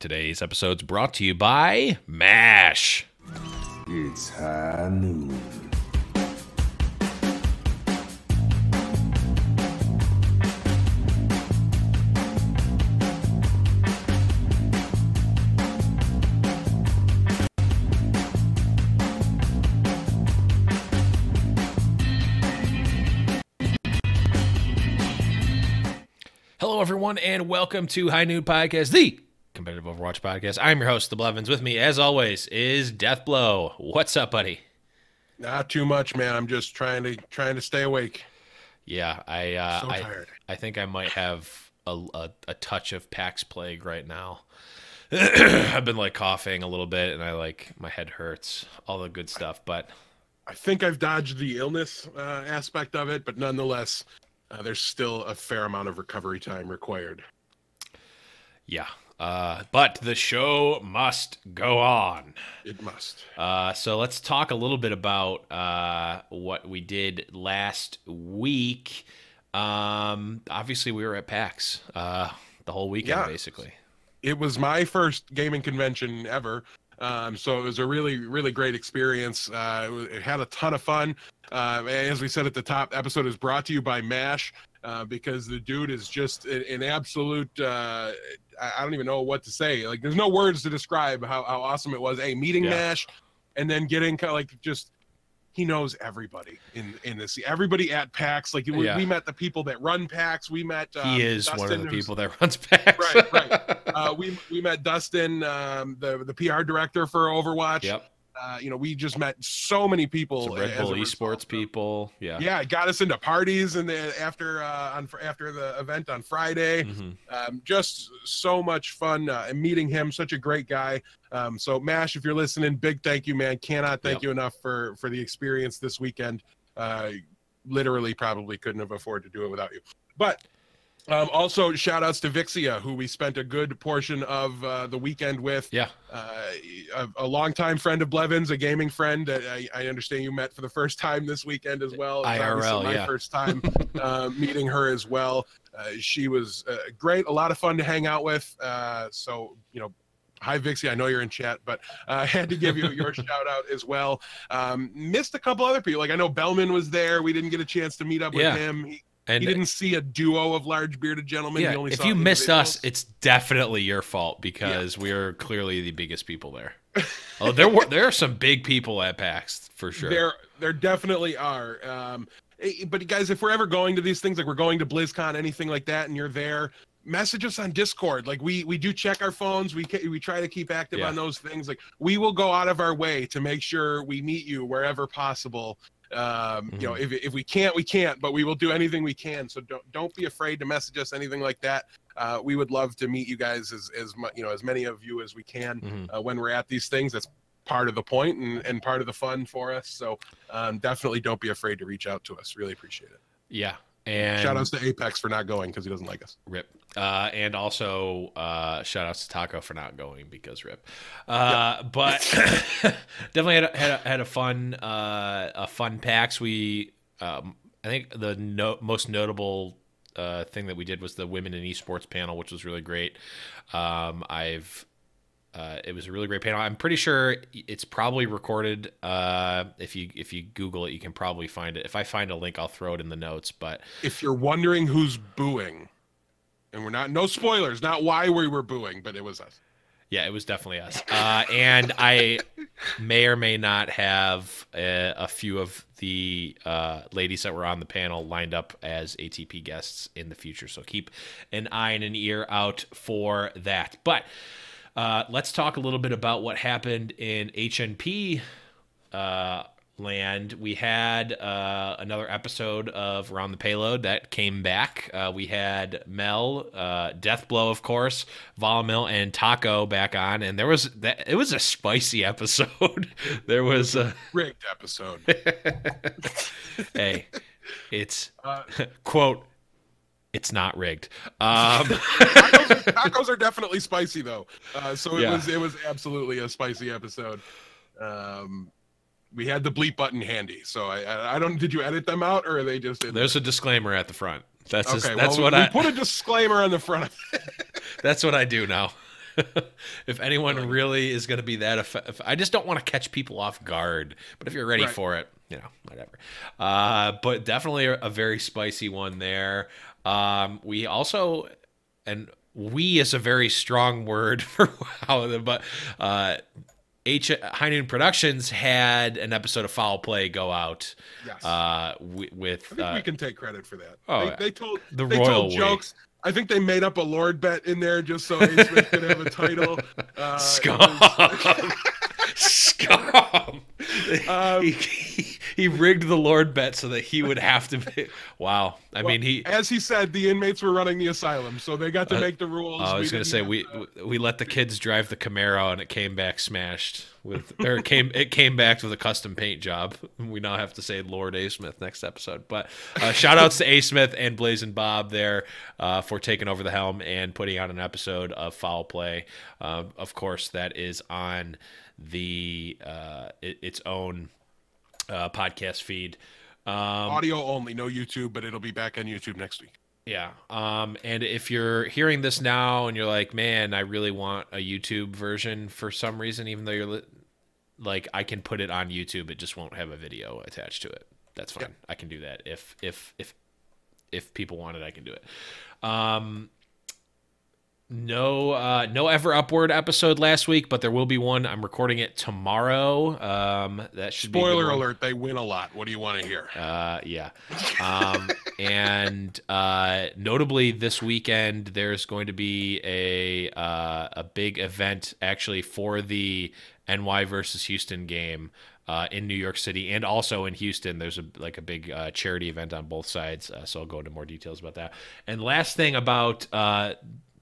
Today's episode's brought to you by MASH. It's high noon. Hello, everyone, and welcome to High Noon Podcast, the competitive Overwatch podcast. I'm your host, the Blevins. With me, as always, is Deathblow. What's up, buddy? Not too much, man. I'm just trying to stay awake. Yeah, So tired. I think I might have a touch of PAX plague right now. I've been like coughing a little bit, and my head hurts, all the good stuff. But I think I've dodged the illness aspect of it, but nonetheless, there's still a fair amount of recovery time required. yeah, but the show must go on. It must. So let's talk a little bit about what we did last week. Obviously, we were at PAX the whole weekend, basically. It was my first gaming convention ever, so it was a really, really great experience. It had a ton of fun. As we said at the top, the episode is brought to you by MASH. Because the dude is just an absolute, I don't even know what to say. Like, there's no words to describe how awesome it was. Meeting MASH and then getting kind of like just, he knows everybody in this. Everybody at PAX. Like, we met the people that run PAX. We met he is Dustin, one of the people that runs PAX. Right. We met Dustin, the PR director for Overwatch. Yep. We just met so many people. Some Red Bull esports people. Yeah, it got us into parties and after the event on Friday. Just so much fun and meeting him. Such a great guy. So MASH, if you're listening, big thank you, man. Cannot thank you enough for the experience this weekend. Literally, probably couldn't have afforded to do it without you. But also shout outs to Vixia, who we spent a good portion of the weekend with. A longtime friend of Blevins, a gaming friend that I understand you met for the first time this weekend as well. IRL, my first time meeting her as well. She was great, a lot of fun to hang out with. So hi Vixie, I know you're in chat, but I had to give you your shout out as well. Missed a couple other people. Like, I know Bellman was there. We didn't get a chance to meet up with him. He didn't see a duo of large bearded gentlemen. Yeah, he only if saw you missed us, individuals. it's definitely your fault because we are clearly the biggest people there. Oh, there are some big people at PAX for sure. There definitely are. But guys, if we're ever going to these things, like we're going to BlizzCon, anything like that, and you're there, message us on Discord. Like we do check our phones. We try to keep active on those things. Like, we will go out of our way to make sure we meet you wherever possible. If we can't, we can't, but we will do anything we can. So don't be afraid to message us, anything like that. We would love to meet you guys as many of you as we can when we're at these things. That's part of the point and part of the fun for us. So definitely don't be afraid to reach out to us. Really appreciate it. Yeah. And shout outs to Apex for not going because he doesn't like us. Rip. And also shout outs to Taco for not going because rip. But definitely had a fun PAX. We I think the most notable thing that we did was the women in esports panel, which was really great. It was a really great panel. I'm pretty sure it's probably recorded. If you Google it, you can probably find it. If I find a link, I'll throw it in the notes. But if you're wondering who's booing, and no spoilers, not why we were booing, but it was us. Yeah, it was definitely us. And I may or may not have a few of the ladies that were on the panel lined up as ATP guests in the future. So keep an eye and an ear out for that. But let's talk a little bit about what happened in HNP land. We had another episode of Around the Payload that came back. We had Mel, Deathblow, of course, Volamil, and Taco back on, and it was a spicy episode. There was a rigged episode. Hey, it's quote, it's not rigged. Tacos are definitely spicy though. So it was absolutely a spicy episode. We had the bleep button handy, so I don't. Did you edit them out, or are they just? There's a disclaimer at the front. That's okay. That's we what I put a disclaimer on the front. That's what I do now. If anyone really is going to be that I just don't want to catch people off guard. But if you're ready for it, whatever. But definitely a very spicy one there. We also, and we is a very strong word for how, but High Noon Productions had an episode of Foul Play go out. Yes. With I think we can take credit for that. Oh, they told royal jokes. I think they made up a Lord bet in there just so A. Smith could have a title. Scum. Scum. He rigged the Lord bet so that he would have to be. Wow. I mean, as he said, the inmates were running the asylum, so they got to make the rules. I was going to say we let the kids drive the Camaro, and it came back smashed it came back with a custom paint job. We now have to say Lord A. Smith next episode. But shout outs to A. Smith and Blazing Bob there for taking over the helm and putting out an episode of Foul Play. Of course, that is on the its own podcast feed. Audio only, no YouTube, but it'll be back on YouTube next week. Yeah. And if you're hearing this now and you're like, man, I really want a YouTube version for some reason, even though you're like, I can put it on YouTube, it just won't have a video attached to it. That's fine. Yeah. I can do that. If people want it, I can do it. No Ever Upward episode last week, but there will be one. I'm recording it tomorrow. That should spoiler alert, they win a lot. What do you want to hear? Yeah. And notably this weekend there's going to be a big event actually for the NY versus Houston game in New York City, and also in Houston. There's a big charity event on both sides. So I'll go into more details about that. And last thing about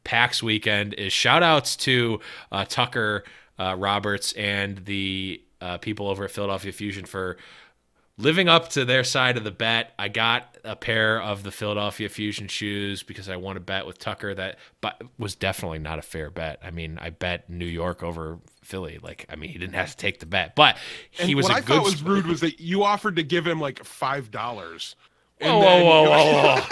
PAX weekend is shout outs to Tucker Roberts and the people over at Philadelphia Fusion for living up to their side of the bet. I got a pair of the Philadelphia Fusion shoes because I won a bet with Tucker that was definitely not a fair bet. I mean, I bet New York over Philly. He didn't have to take the bet, but he was. What I thought was rude was that you offered to give him like $5. Whoa.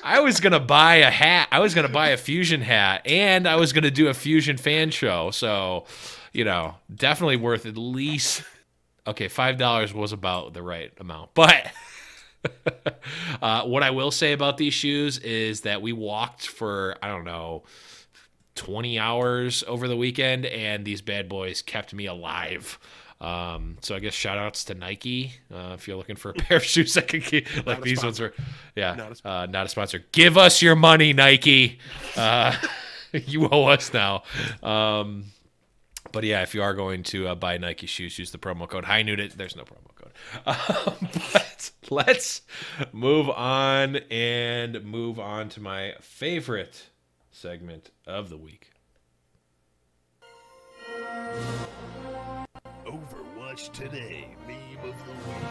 I was going to buy a hat. I was going to buy a Fusion hat, and I was going to do a Fusion fan show. So, definitely worth at least, okay, $5 was about the right amount. But what I will say about these shoes is that we walked for, 20 hours over the weekend, and these bad boys kept me alive. So I guess shout outs to Nike. If you're looking for a pair of shoes that can keep, like these ones are, not a sponsor. Give us your money, Nike. You owe us now. But yeah, if you are going to buy Nike shoes, use the promo code HighNoon. There's no promo code. But let's move on to my favorite segment of the week. Overwatch Today, meme of the week.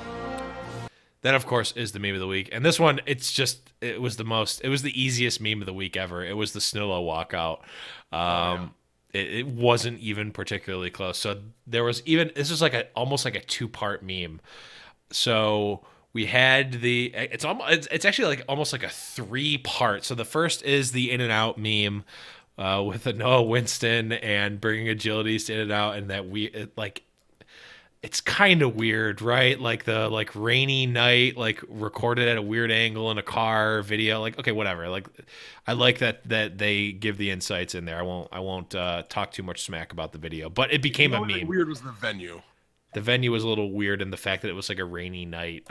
That, of course, is the meme of the week. And this one, it was the easiest meme of the week ever. It was the Snillo walkout. It wasn't even particularly close. So this is almost like a two-part meme. So we had it's actually almost like a three-part. So the first is the In and Out meme with a Noah Winston and bringing agilities to In and Out, and that it's kind of weird, right? The rainy night, recorded at a weird angle in a car video. Okay, whatever. I like that they give the insights in there. I won't talk too much smack about the video, but it became a meme. Weird was the venue. The venue was a little weird in the fact that it was like a rainy night,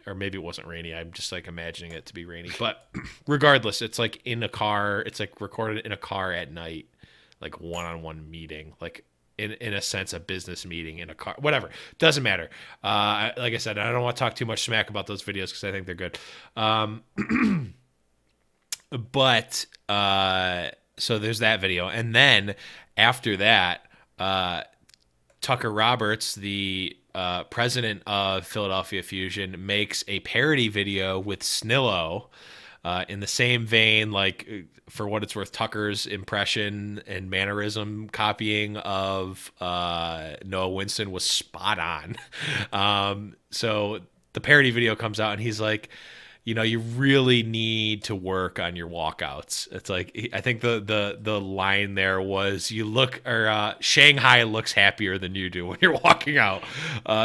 or maybe it wasn't rainy. I'm just imagining it to be rainy. But regardless, it's in a car. It's recorded in a car at night, one-on-one meeting, in a sense, a business meeting in a car, whatever, doesn't matter. Like I said, I don't want to talk too much smack about those videos because I think they're good. But so there's that video. And then after that, Tucker Roberts, the president of Philadelphia Fusion, makes a parody video with Snillo. In the same vein, for what it's worth, Tucker's impression and mannerism copying of Noah Winston was spot on. So the parody video comes out, and he's like, you really need to work on your walkouts. It's like I think the line there was you look or Shanghai looks happier than you do when you're walking out.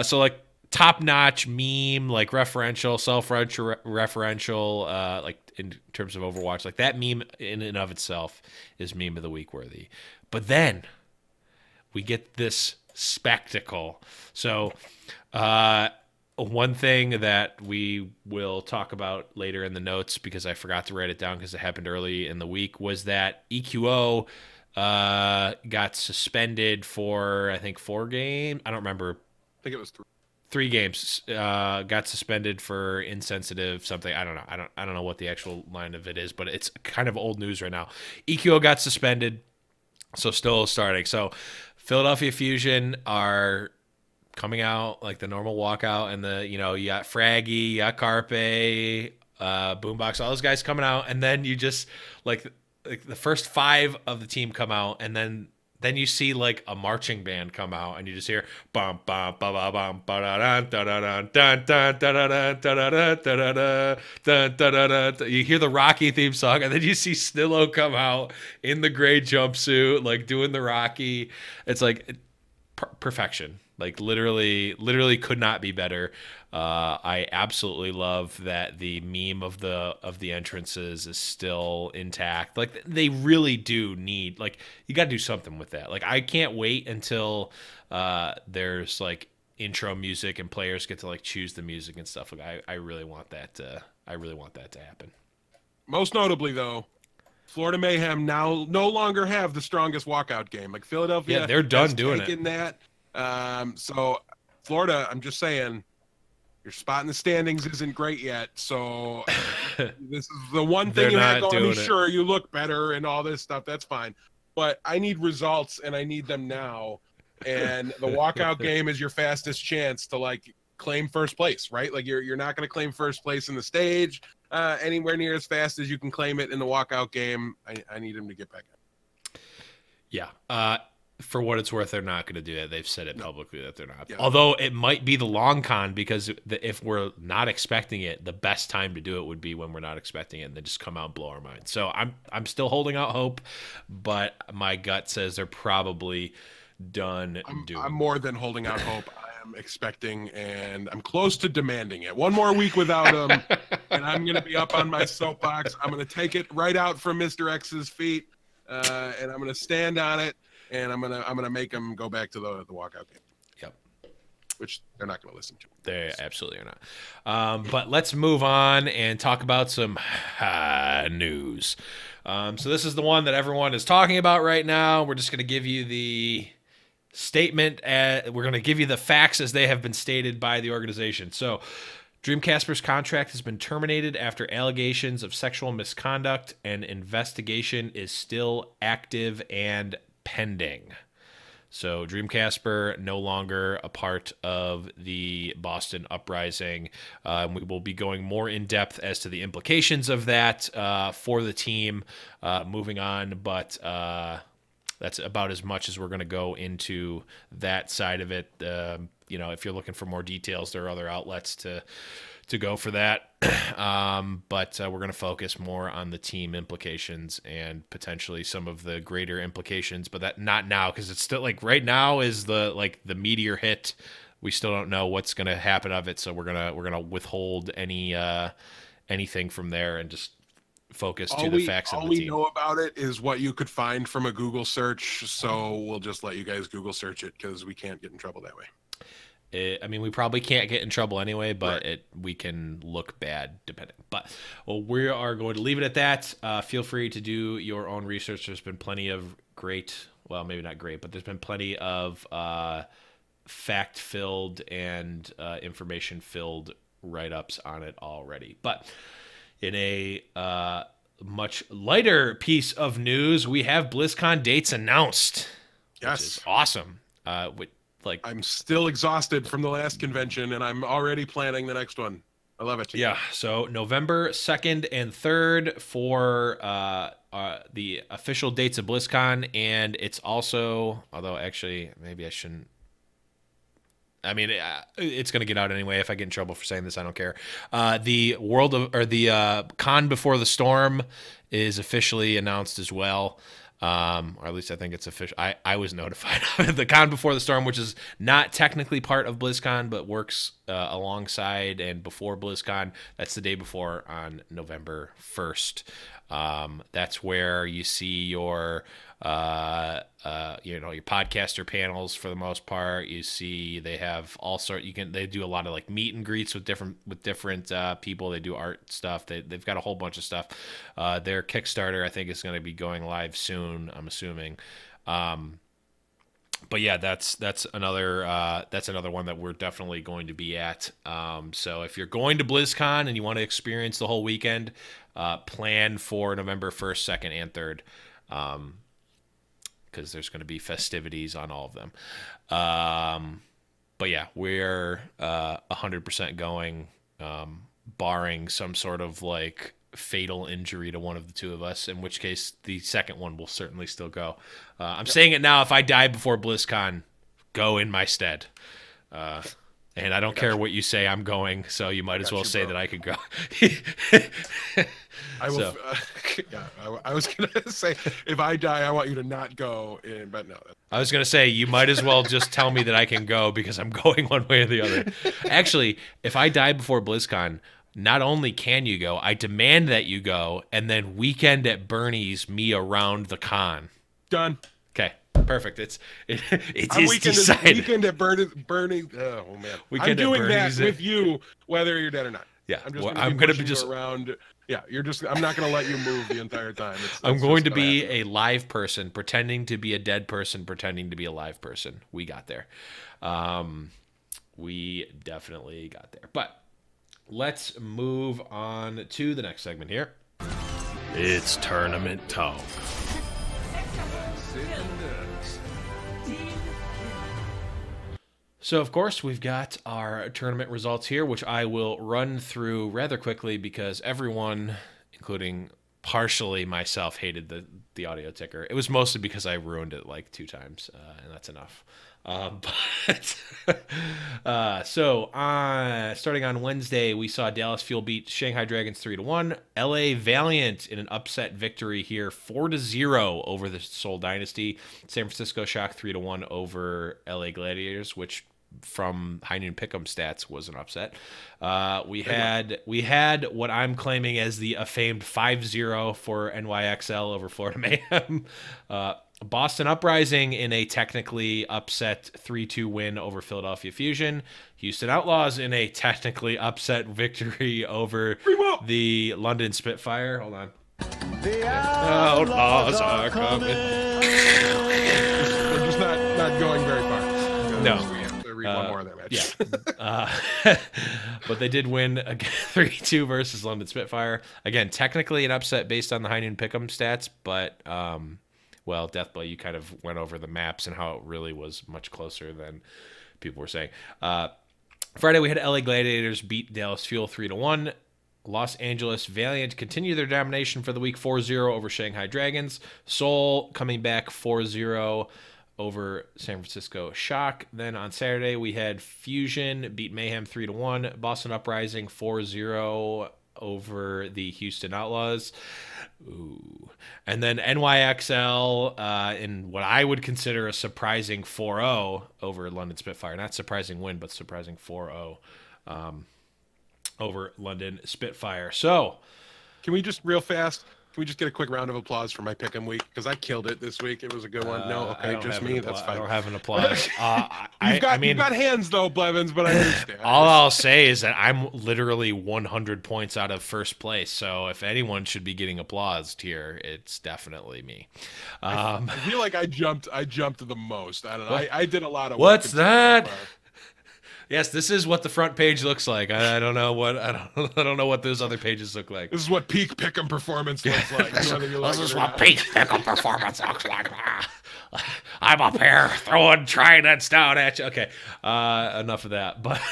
So like top notch meme, like referential, self-referential, like in terms of Overwatch, like that meme in and of itself is meme of the week worthy. But then we get this spectacle. So, one thing that we will talk about later in the notes, because I forgot to write it down because it happened early in the week, was that EQO got suspended for, I think, 4 games. I don't remember. I think it was 3. 3 games. Got suspended for insensitive something. I don't know. I don't know what the actual line of it is, but it's kind of old news right now. EQO got suspended, so still starting. So Philadelphia Fusion are coming out like the normal walkout, and you got Fraggy, you got Carpe, Boombox, all those guys coming out, and then you just like the first 5 of the team come out, and then you see like a marching band come out, and you just hear bum bum ba ba bum ba da da da da dun dun da da da da da da da da da da. You hear the Rocky theme song, and then you see Snillo come out in the gray jumpsuit, like doing the Rocky. It's like perfection. Like literally could not be better. I absolutely love that the meme of the entrances is still intact. Like they really do need, like, you got to do something with that. Like I can't wait until there's like intro music and players get to like choose the music and stuff. Like I really want that to happen. Most notably though, Florida Mayhem now no longer have the strongest walkout game. Like Philadelphia, yeah, they're done doing it. That. So Florida, I'm just saying, your spot in the standings isn't great yet. So this is the one thing you had going. Sure, you look better and all this stuff. That's fine, but I need results and I need them now. And the walkout game is your fastest chance to like claim first place, right? Like you're not going to claim first place in the stage anywhere near as fast as you can claim it in the walkout game. I need him to get back up. Yeah. For what it's worth, they're not going to do that. They've said it publicly that they're not. Yeah. Although it might be the long con, because if we're not expecting it, the best time to do it would be when we're not expecting it, and then just come out and blow our minds. So I'm still holding out hope, but my gut says they're probably done doing. I'm more than holding out hope. I am expecting, and I'm close to demanding it. One more week without them, and I'm going to be up on my soapbox. I'm going to take it right out from Mr. X's feet, and I'm going to stand on it. And I'm gonna make them go back to the walkout game. Yep. Which they're not gonna listen to. They absolutely are not. But let's move on and talk about some news. So this is the one that everyone is talking about right now. We're just gonna give you the statement. We're gonna give you the facts as they have been stated by the organization. So Dreamcasper's contract has been terminated after allegations of sexual misconduct, and investigation is still active and pending. So Dreamcasper no longer a part of the Boston uprising. We will be going more in depth as to the implications of that for the team moving on, but that's about as much as we're going to go into that side of it. If you're looking for more details, there are other outlets to go for that. But we're going to focus more on the team implications and potentially some of the greater implications, but that not now, because it's still like right now is the meteor hit. We still don't know what's going to happen of it, so we're gonna withhold anything from there and just focus to the facts of the team. All we know about it is what you could find from a Google search, so we'll just let you guys Google search it because we can't get in trouble that way. We probably can't get in trouble anyway, but right. We can look bad depending. But we are going to leave it at that. Feel free to do your own research. There's been plenty of maybe not great, but there's been plenty of fact-filled and information-filled write-ups on it already. But in a much lighter piece of news, we have BlizzCon dates announced. Yes. Which is awesome. I'm still exhausted from the last convention, and I'm already planning the next one. I love it. Yeah, so November 2nd and 3rd for the official dates of BlizzCon, and it's also, although actually maybe I shouldn't. I mean, it's going to get out anyway. If I get in trouble for saying this, I don't care. The Con Before the Storm is officially announced as well. Or at least I think it's official. I was notified of the Con Before the Storm, which is not technically part of BlizzCon, but works alongside and before BlizzCon. That's the day before on November 1st. That's where you see your your podcaster panels for the most part. You see they have they do a lot of like meet and greets with different people. They do art stuff. They've got a whole bunch of stuff. Their Kickstarter, I think, is going to be going live soon, I'm assuming. But yeah, that's another one that we're definitely going to be at. So if you're going to BlizzCon and you want to experience the whole weekend, plan for November 1st, 2nd, and 3rd. Because there's going to be festivities on all of them. But yeah, we're 100% going, barring some sort of like fatal injury to one of the two of us, in which case the second one will certainly still go. I'm saying it now, if I die before BlizzCon, go in my stead. And I don't care what you say, I'm going, so you might as well say that I could go. I will. I was gonna say, if I die, I want you to not go in, but no. I was gonna say you might as well just tell me that I can go, because I'm going one way or the other. Actually, if I die before BlizzCon, not only can you go, I demand that you go, and then weekend at Bernie's me around the con. Done. Okay. Perfect. It is decided. Weekend at Bernie. Oh man, I'm doing that with you, whether you're dead or not. Yeah, I'm going to be just around. Yeah, I'm not going to let you move the entire time. I'm going to be a live person, pretending to be a dead person, pretending to be a live person. We got there. We definitely got there. But let's move on to the next segment here. It's tournament talk. So, of course, we've got our tournament results here, which I will run through rather quickly because everyone, including partially myself, hated the audio ticker. It was mostly because I ruined it like 2 times, and that's enough. Starting on Wednesday, we saw Dallas Fuel beat Shanghai Dragons 3-1. LA Valiant in an upset victory here, 4-0 over the Seoul Dynasty. San Francisco Shock 3-1 over LA Gladiators, which from High Noon Pick'em stats was an upset. We had what I'm claiming as the famed 5-0 for NYXL over Florida Mayhem. Boston Uprising in a technically upset 3-2 win over Philadelphia Fusion. Houston Outlaws in a technically upset victory over the London Spitfire. Hold on. The Outlaws are coming. We're just not going very far. No. One more of that match. Yeah. But they did win 3-2 versus London Spitfire. Again, technically an upset based on the High Noon Pick'em stats, but well, Deathblade, you kind of went over the maps and how it really was much closer than people were saying. Friday, we had LA Gladiators beat Dallas Fuel 3-1. Los Angeles Valiant continue their domination for the week, 4-0 over Shanghai Dragons. Seoul coming back 4-0 over San Francisco Shock. Then on Saturday, we had Fusion beat Mayhem 3-1. Boston Uprising 4-0 over the Houston Outlaws. Ooh. And then NYXL in what I would consider a surprising 4-0 over London Spitfire. Not surprising win, but surprising 4-0 over London Spitfire. So, can we just real fast? Can we just get a quick round of applause for my Pick'em week? Because I killed it this week. It was a good one. No, okay, just me. That's fine. I don't have an applause. You've got hands though, Blevins, but I understand. All I'll say is that I'm literally 100 points out of first place. So if anyone should be getting applauded here, it's definitely me. I feel like I jumped the most. I don't know. I did a lot of. What's that? Yes, this is what the front page looks like. I don't know what I don't know what those other pages look like. This is what peak Pick'em performance looks like. This is what peak Pick'em performance looks like. I'm up here throwing tridents down at you. Okay, enough of that. But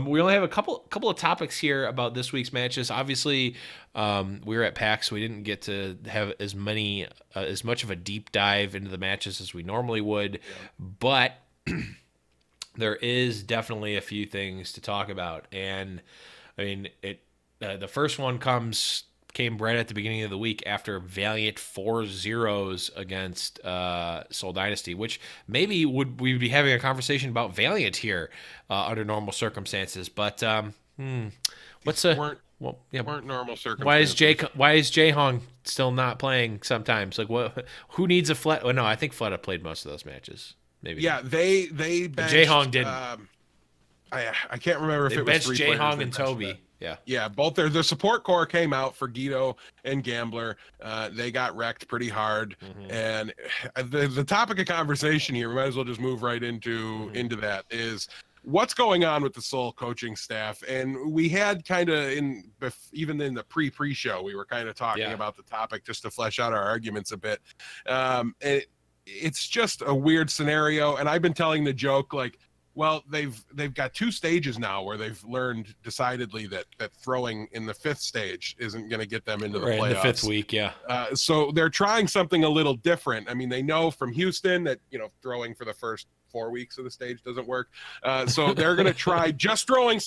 we only have a couple of topics here about this week's matches. Obviously, we were at PAX, so we didn't get to have as much of a deep dive into the matches as we normally would. Yeah. But there is definitely a few things to talk about, and I mean the first one came right at the beginning of the week after Valiant 4-0s against Soul Dynasty, which maybe we'd be having a conversation about Valiant here under normal circumstances. But what's a weren't well, yeah, weren't normal why is circumstances. why is Jae Hong still not playing sometimes? Like what? Who needs a Fleta? Oh, no, I think Fleta played most of those matches. Maybe Yeah, not. they But benched. Jae Hong didn't. I can't remember if They it was benched 3 Jae players Hong they and benched Toby. that. Yeah. Yeah, both their support core came out for Guido and Gambler. They got wrecked pretty hard. And the topic of conversation here, we might as well just move right into that, is what's going on with the Soul coaching staff. And we had kind of even in the pre-show, we were kind of talking about the topic just to flesh out our arguments a bit. It's just a weird scenario. And I've been telling the joke, like, well, they've got 2 stages now where they've learned decidedly that throwing in the 5th stage isn't going to get them into the playoffs. In the 5th week, yeah. So they're trying something a little different. I mean, they know from Houston that, throwing for the first 4 weeks of the stage doesn't work. So they're going to try just throwing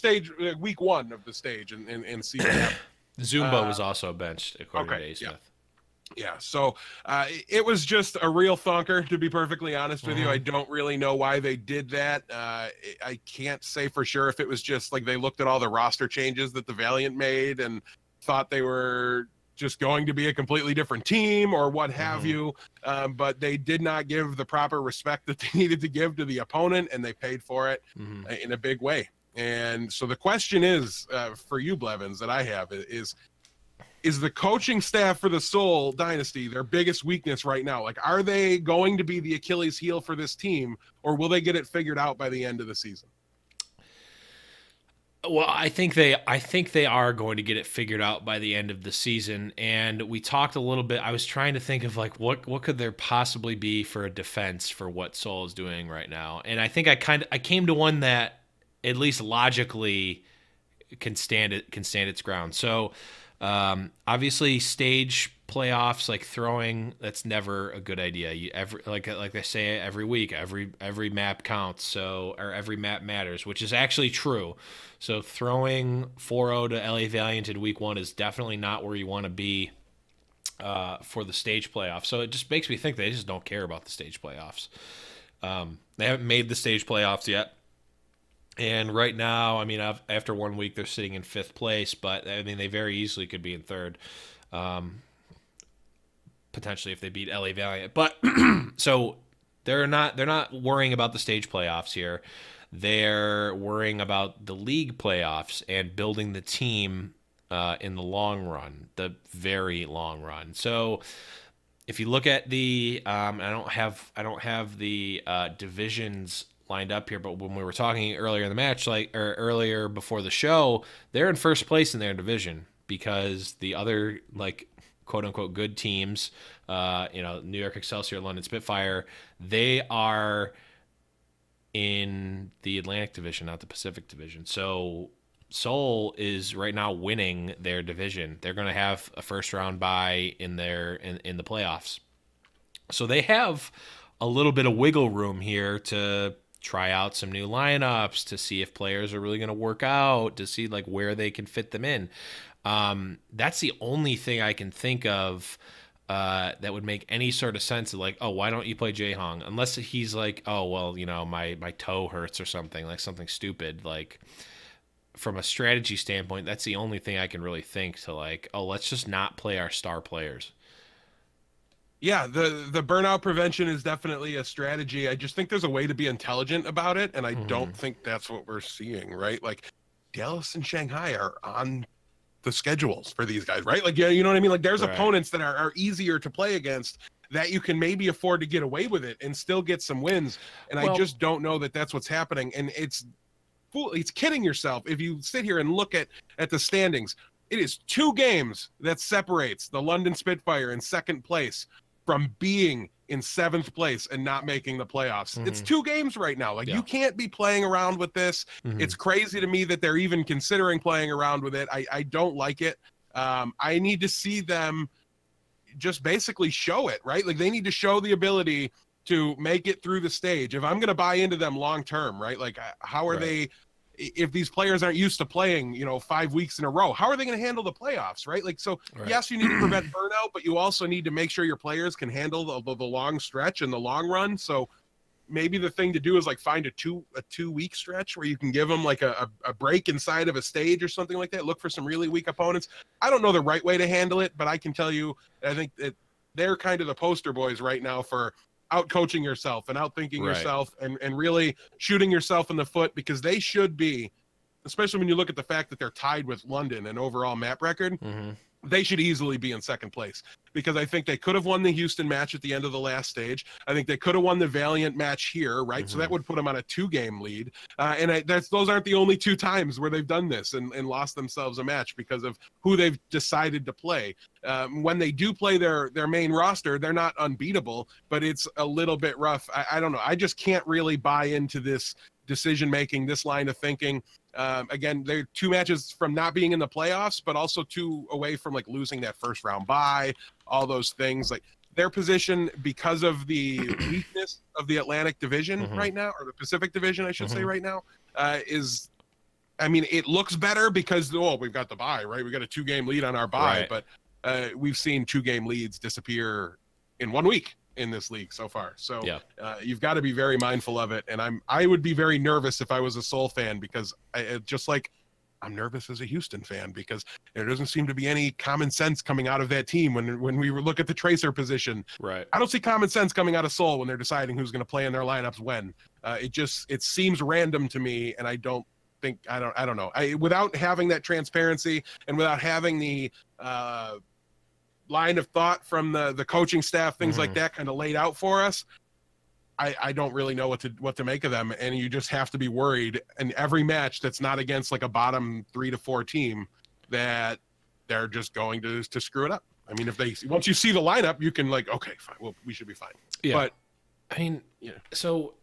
week 1 of the stage and see what happens. Zumba was also benched, according to A. Smith. Yeah. Yeah, so it was just a real thunker, to be perfectly honest with you. I don't really know why they did that. I can't say for sure if it was just like they looked at all the roster changes that the Valiant made and thought they were just going to be a completely different team or what have you. But they did not give the proper respect that they needed to give to the opponent, and they paid for it in a big way. And so the question is, for you, Blevins, that I have is the coaching staff for the Soul Dynasty their biggest weakness right now? Like, are they going to be the Achilles heel for this team, or will they get it figured out by the end of the season? Well, I think they are going to get it figured out by the end of the season. And we talked a little bit. I was trying to think of like what could there possibly be for a defense for what Soul is doing right now. And I think I came to one that at least logically can stand its ground. So obviously stage playoffs, like throwing, that's never a good idea. Like they say every week, every map counts. So, or every map matters, which is actually true. So throwing 4-0 to LA Valiant in week 1 is definitely not where you want to be for the stage playoffs. So it just makes me think they just don't care about the stage playoffs. They haven't made the stage playoffs yet. And right now, I mean, after 1 week, they're sitting in 5th place, but I mean, they very easily could be in 3rd, potentially if they beat LA Valiant. But so they're not worrying about the stage playoffs here. They're worrying about the league playoffs and building the team in the long run, the very long run. So if you look at the, I don't have the divisions lined up here, but when we were talking earlier in the match, or earlier before the show, they're in first place in their division because the other, like, quote unquote good teams, New York Excelsior, London Spitfire, they are in the Atlantic division, not the Pacific division. So Seoul is right now winning their division. They're going to have a first round bye in the playoffs. So they have a little bit of wiggle room here to try out some new lineups, to see if players are really going to work out, to see like where they can fit them in. That's the only thing I can think of that would make any sort of sense of like, oh, why don't you play Jae Hong? Unless he's like, oh, well, my toe hurts or something, like something stupid. Like, from a strategy standpoint, that's the only thing I can really think to like, oh, let's just not play our star players. Yeah, the burnout prevention is definitely a strategy. I just think there's a way to be intelligent about it, and I don't think that's what we're seeing, right? Like, Dallas and Shanghai are on the schedules for these guys, right? Like, yeah, you know what I mean? Like, there's opponents that are easier to play against that you can maybe afford to get away with it and still get some wins. And I just don't know that that's what's happening. And it's kidding yourself if you sit here and look at the standings. It is 2 games that separates the London Spitfire in 2nd place from being in 7th place and not making the playoffs. It's 2 games right now. Like, you can't be playing around with this. It's crazy to me that they're even considering playing around with it. I don't like it. I need to see them just basically show it, right? Like, they need to show the ability to make it through the stage, if I'm going to buy into them long term, right? Like, how are they? If these players aren't used to playing, 5 weeks in a row, how are they going to handle the playoffs, right? Like, so yes, you need to prevent burnout, but you also need to make sure your players can handle the long stretch and the long run. So maybe the thing to do is like find a 2-week stretch where you can give them like a break inside of a stage or something like that. Look for some really weak opponents. I don't know the right way to handle it, but I can tell you, I think that they're kind of the poster boys right now for out coaching yourself and outthinking yourself and really shooting yourself in the foot, because they should be, especially when you look at the fact that they're tied with London in overall map record, they should easily be in second place, because I think they could have won the Houston match at the end of the last stage. I think they could have won the Valiant match here, right? So that would put them on a 2-game lead. Those aren't the only 2 times where they've done this and lost themselves a match because of who they've decided to play. When they do play their main roster, they're not unbeatable, but it's a little bit rough. I don't know. I just can't really buy into this decision-making, this line of thinking. Again, they're 2 matches from not being in the playoffs, but also 2 away from like losing that first round bye, all those things. Like, their position, because of the weakness of the Atlantic division right now, or the Pacific division, I should say right now, is, I mean, it looks better because, we've got the bye, right? We got a 2-game lead on our bye, but we've seen 2-game leads disappear in 1 week in this league so far. So you've got to be very mindful of it. And I would be very nervous if I was a Seoul fan, because I'm nervous as a Houston fan, because there doesn't seem to be any common sense coming out of that team when we look at the tracer position. Right. I don't see common sense coming out of Seoul when they're deciding who's going to play in their lineups when. It seems random to me, and I don't know. Without having that transparency and without having the line of thought from the coaching staff, things like that kind of laid out for us, I don't really know what to make of them. And you just have to be worried in every match that's not against like a bottom 3 to 4 team that they're just going to screw it up. I mean, once you see the lineup, you can like, okay, fine, well, we should be fine. Yeah. But I mean, so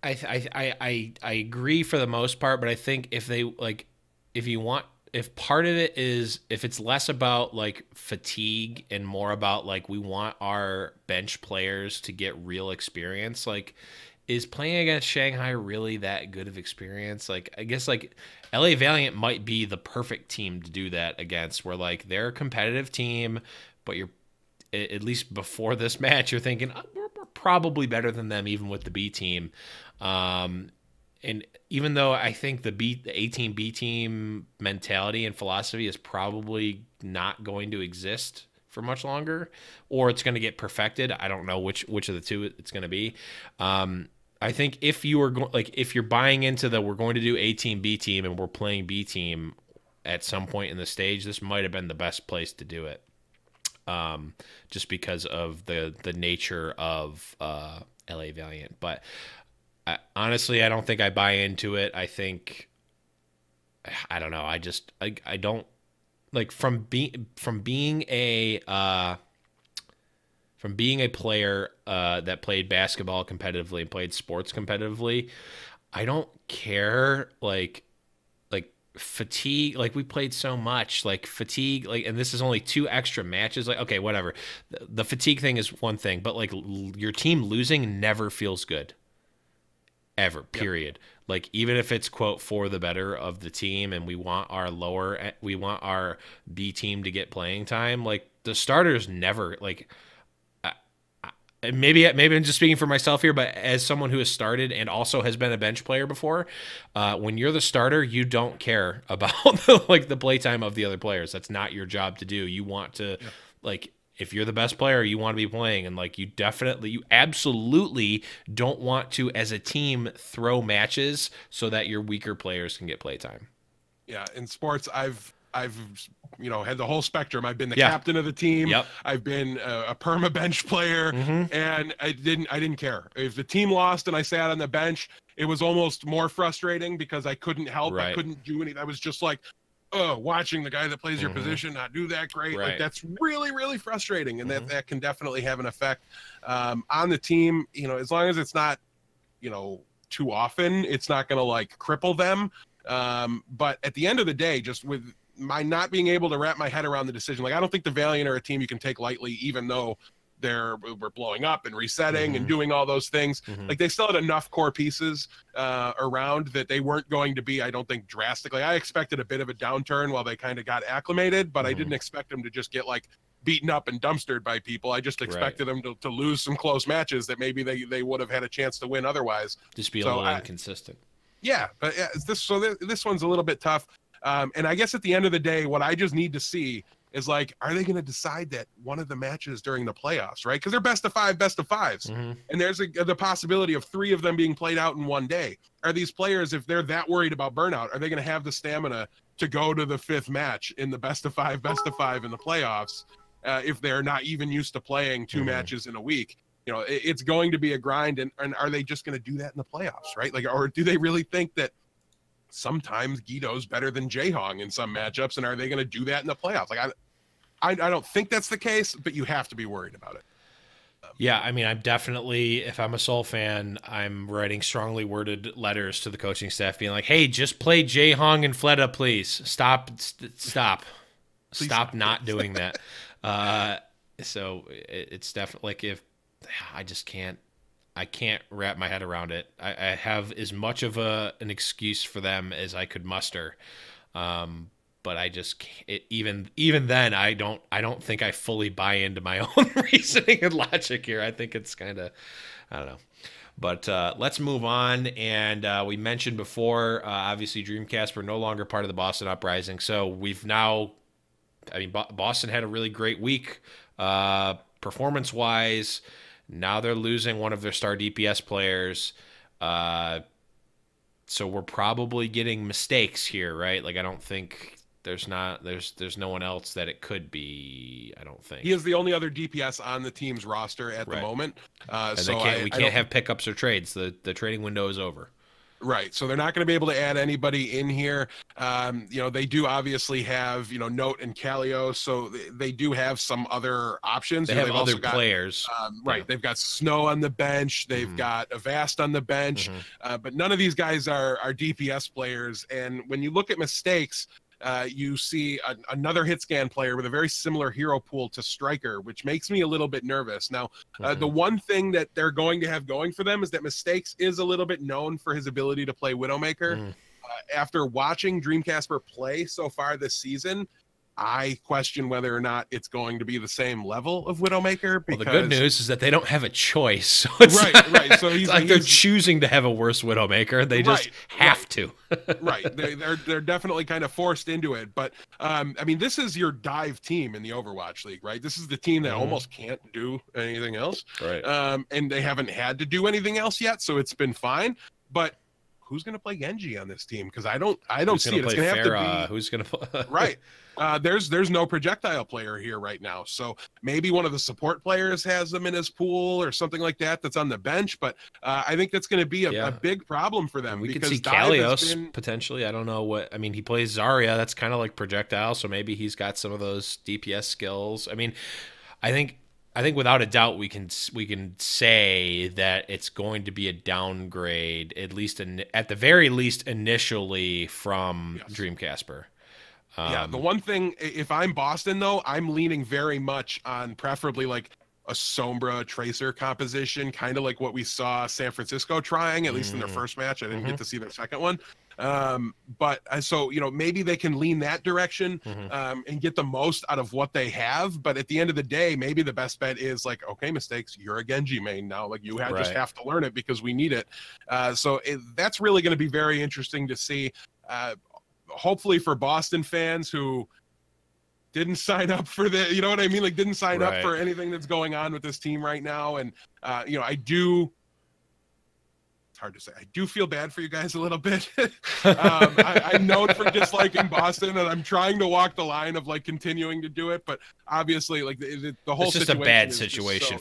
I agree for the most part, but I think if part of it is, if it's less about like fatigue and more about like we want our bench players to get real experience, like, is playing against Shanghai really that good of experience? Like, I guess like LA Valiant might be the perfect team to do that against, where like they're a competitive team, but you're, at least before this match, you're thinking we're probably better than them even with the B team. And even though I think the A team, B team mentality and philosophy is probably not going to exist for much longer, or it's going to get perfected. I don't know which of the 2 it's going to be. I think if you are if you're buying into we're going to do A team, B team, and we're playing B team at some point in the stage, this might have been the best place to do it. Just because of the nature of LA Valiant, but. Honestly, I don't think I buy into it. I think, I don't know. I don't like from being a player that played basketball competitively and played sports competitively. I don't care like fatigue. Like, we played so much, like fatigue. Like, and this is only 2 extra matches. Like, okay, whatever. The fatigue thing is one thing, but like your team losing never feels good. Ever, period. Like, even if it's quote for the better of the team, and we want our B team to get playing time, like the starters never like. Maybe I'm just speaking for myself here, but as someone who has started and also has been a bench player before, when you're the starter, you don't care about the playtime of the other players. That's not your job to do. You want to like. If you're the best player, you want to be playing, and like you absolutely don't want to, as a team, throw matches so that your weaker players can get playtime. Yeah, in sports, I've had the whole spectrum. I've been the captain of the team. Yep. I've been a perma bench player, and I didn't care if the team lost and I sat on the bench. It was almost more frustrating because I couldn't help. Right. I couldn't do anything. I was just like, watching the guy that plays your position not do that great. Right. Like, that's really, really frustrating. And that can definitely have an effect on the team. As long as it's not, too often, it's not going to like cripple them. But at the end of the day, just with my not being able to wrap my head around the decision, like, I don't think the Valiant are a team you can take lightly, even though we're blowing up and resetting and doing all those things. Like they still had enough core pieces around that they weren't going to be, I don't think, drastically. I expected a bit of a downturn while they kind of got acclimated, but I didn't expect them to just get like beaten up and dumpstered by people. I just expected them to lose some close matches that maybe they would have had a chance to win otherwise. Just be a little inconsistent. Yeah, but this one's a little bit tough. And I guess at the end of the day, what I just need to see is like, are they going to decide that one of the matches during the playoffs, right? Because they're best of fives, and there's the possibility of 3 of them being played out in one day. Are these players, if they're that worried about burnout, are they going to have the stamina to go to the 5th match in the best of five in the playoffs? If they're not even used to playing 2 matches in a week, it's going to be a grind. And are they just going to do that in the playoffs, right? Like, or do they really think that sometimes Guido's better than Jaehong in some matchups, and are they going to do that in the playoffs? Like, I don't think that's the case, but you have to be worried about it. Yeah, I mean, I'm definitely, if I'm a Seoul fan, I'm writing strongly worded letters to the coaching staff being like, hey, just play Jaehong and Fleta, please. Stop not doing that. So it's definitely like, if I just can't wrap my head around it. I have as much of an excuse for them as I could muster. But I just can't, even then I don't think I fully buy into my own reasoning and logic here. I think it's kind of, I don't know. But let's move on. And we mentioned before, obviously Dreamcast, we're no longer part of the Boston Uprising. So we've now, I mean, Boston had a really great week performance-wise. Now they're losing one of their star DPS players. So we're probably getting mistakes here, right? Like, I don't think there's no one else that it could be, I don't think. He is the only other DPS on the team's roster at the moment. So we can't have pickups or trades. The trading window is over. Right. So they're not going to be able to add anybody in here. They do obviously have, Note and Kaleo. So they do have some other options. They have other players. Right. Yeah. They've got Snow on the bench. They've got Avast on the bench. But none of these guys are DPS players. And when you look at mistakes, you see another hit scan player with a very similar hero pool to Striker, which makes me a little bit nervous. Now, the one thing that they're going to have going for them is that Mistakes is a little bit known for his ability to play Widowmaker. After watching Dreamcasper play so far this season, I question whether or not it's going to be the same level of Widowmaker. Well, the good news is that they don't have a choice. So it's right. So he's like they're choosing to have a worse Widowmaker. They just have to. Right. They're definitely kind of forced into it. But I mean, this is your dive team in the Overwatch League, right? This is the team that almost can't do anything else. Right. And they haven't had to do anything else yet, so it's been fine. But who's going to play Genji on this team? Because I don't see it. It's going to have to be who's going to play right. There's no projectile player here right now, so maybe one of the support players has them in his pool or something like that that's on the bench. But I think that's going to be a big problem for them. We could see Kalios potentially. I don't know what. I mean, he plays Zarya. That's kind of like projectile, so maybe he's got some of those DPS skills. I mean, I think without a doubt we can say that it's going to be a downgrade, at the very least initially, from Dreamcasper. The one thing, if I'm Boston though, I'm leaning very much on preferably like a Sombra Tracer composition, kind of like what we saw San Francisco trying, at least in their first match. I didn't get to see their second one. But so, maybe they can lean that direction and get the most out of what they have. But at the end of the day, maybe the best bet is like, okay, Mistakes, you're a Genji main now. Like just have to learn it because we need it. So that's really going to be very interesting to see. Hopefully for Boston fans who didn't sign up for the, you know what I mean? Like didn't sign up for anything that's going on with this team right now. And, it's hard to say. I do feel bad for you guys a little bit. I'm known for disliking Boston, and I'm trying to walk the line of like continuing to do it. But obviously, like the whole situation, it's just a bad situation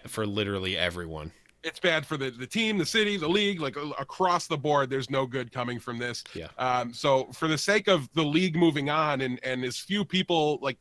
for literally everyone. It's bad for the team, the city, the league, like across the board. There's no good coming from this. Yeah. So for the sake of the league moving on and as few people like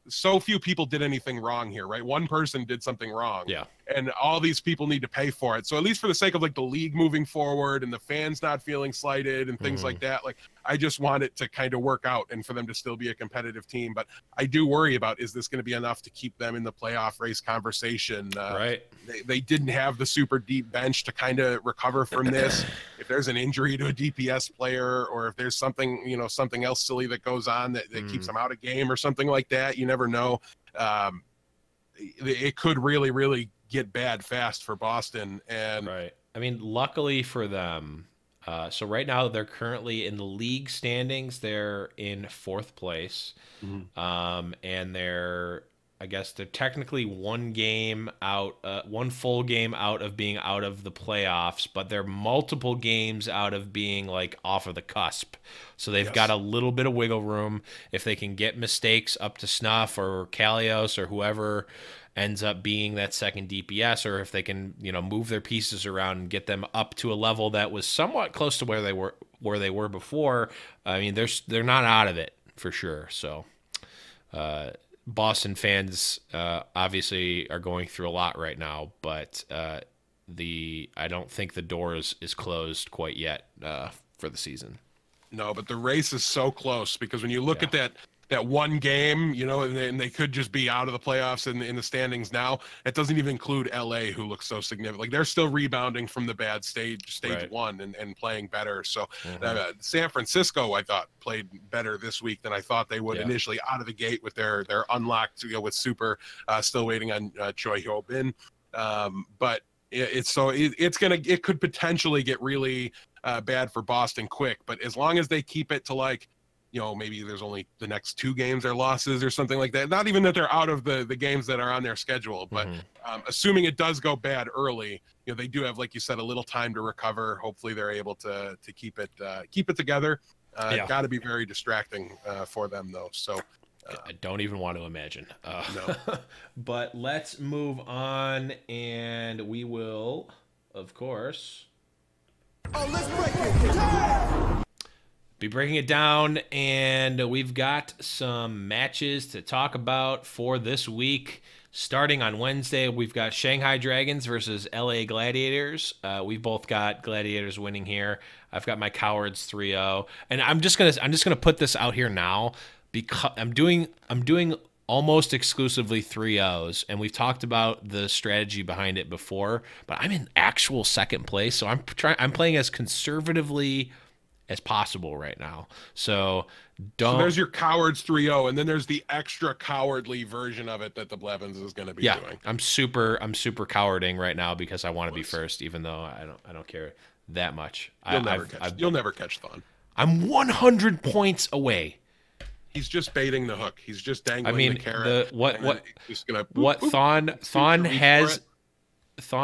so few people did anything wrong here, right? One person did something wrong. Yeah. And all these people need to pay for it. So at least for the sake of like the league moving forward and the fans not feeling slighted and things like that, like I just want it to kind of work out and for them to still be a competitive team. But I do worry about, is this going to be enough to keep them in the playoff race conversation? Right. They didn't have the super deep bench to kind of recover from this. If there's an injury to a DPS player, or if there's something, you know, something else silly that goes on that keeps them out of game or something like that, you never know. It could really, really get bad fast for Boston. And right. I mean, luckily for them, so right now they're currently in the league standings. They're in 4th place, and I guess they're technically one full game out of being out of the playoffs, but they're multiple games out of being like off of the cusp. So they've got a little bit of wiggle room if they can get mistakes up to snuff, or Kalios or whoever ends up being that second DPS, or if they can, you know, move their pieces around and get them up to a level that was somewhat close to where they were before. I mean, they're not out of it for sure. So Boston fans obviously are going through a lot right now, but I don't think the door is closed quite yet for the season. No, but the race is so close, because when you look at that one game, you know, and they could just be out of the playoffs in the standings now. It doesn't even include LA, who looks so significant. Like, they're still rebounding from the bad stage right. 1 and playing better. So San Francisco, I thought, played better this week than I thought they would initially out of the gate with their unlocked, you know, with Super still waiting on Choi Hyo Bin. But it could potentially get really bad for Boston quick. But as long as they keep it to, like, you know, maybe there's only the next 2 games are losses or something like that. Not even that they're out of the games that are on their schedule, but assuming it does go bad early, you know, they do have, like you said, a little time to recover. Hopefully they're able to keep it together. Got to be very distracting for them, though. So I don't even want to imagine. No. But let's move on, and we will, of course, let's break it. be breaking it down, and we've got some matches to talk about for this week. Starting on Wednesday, we've got Shanghai Dragons versus LA Gladiators. We've both got Gladiators winning here. I've got my Cowards 3-0, and I'm just gonna put this out here now, because I'm doing almost exclusively 3-0s, and we've talked about the strategy behind it before. But I'm in actual second place, so I'm playing as conservatively as possible right now. So there's your Cowards 3-0, and then there's the extra cowardly version of it that the Blevins is going to be doing. I'm super cowarding right now because I want to be first, even though I don't care that much. You'll never catch Thon. I'm 100 points away. He's just baiting the hook. He's just dangling the carrot. Thon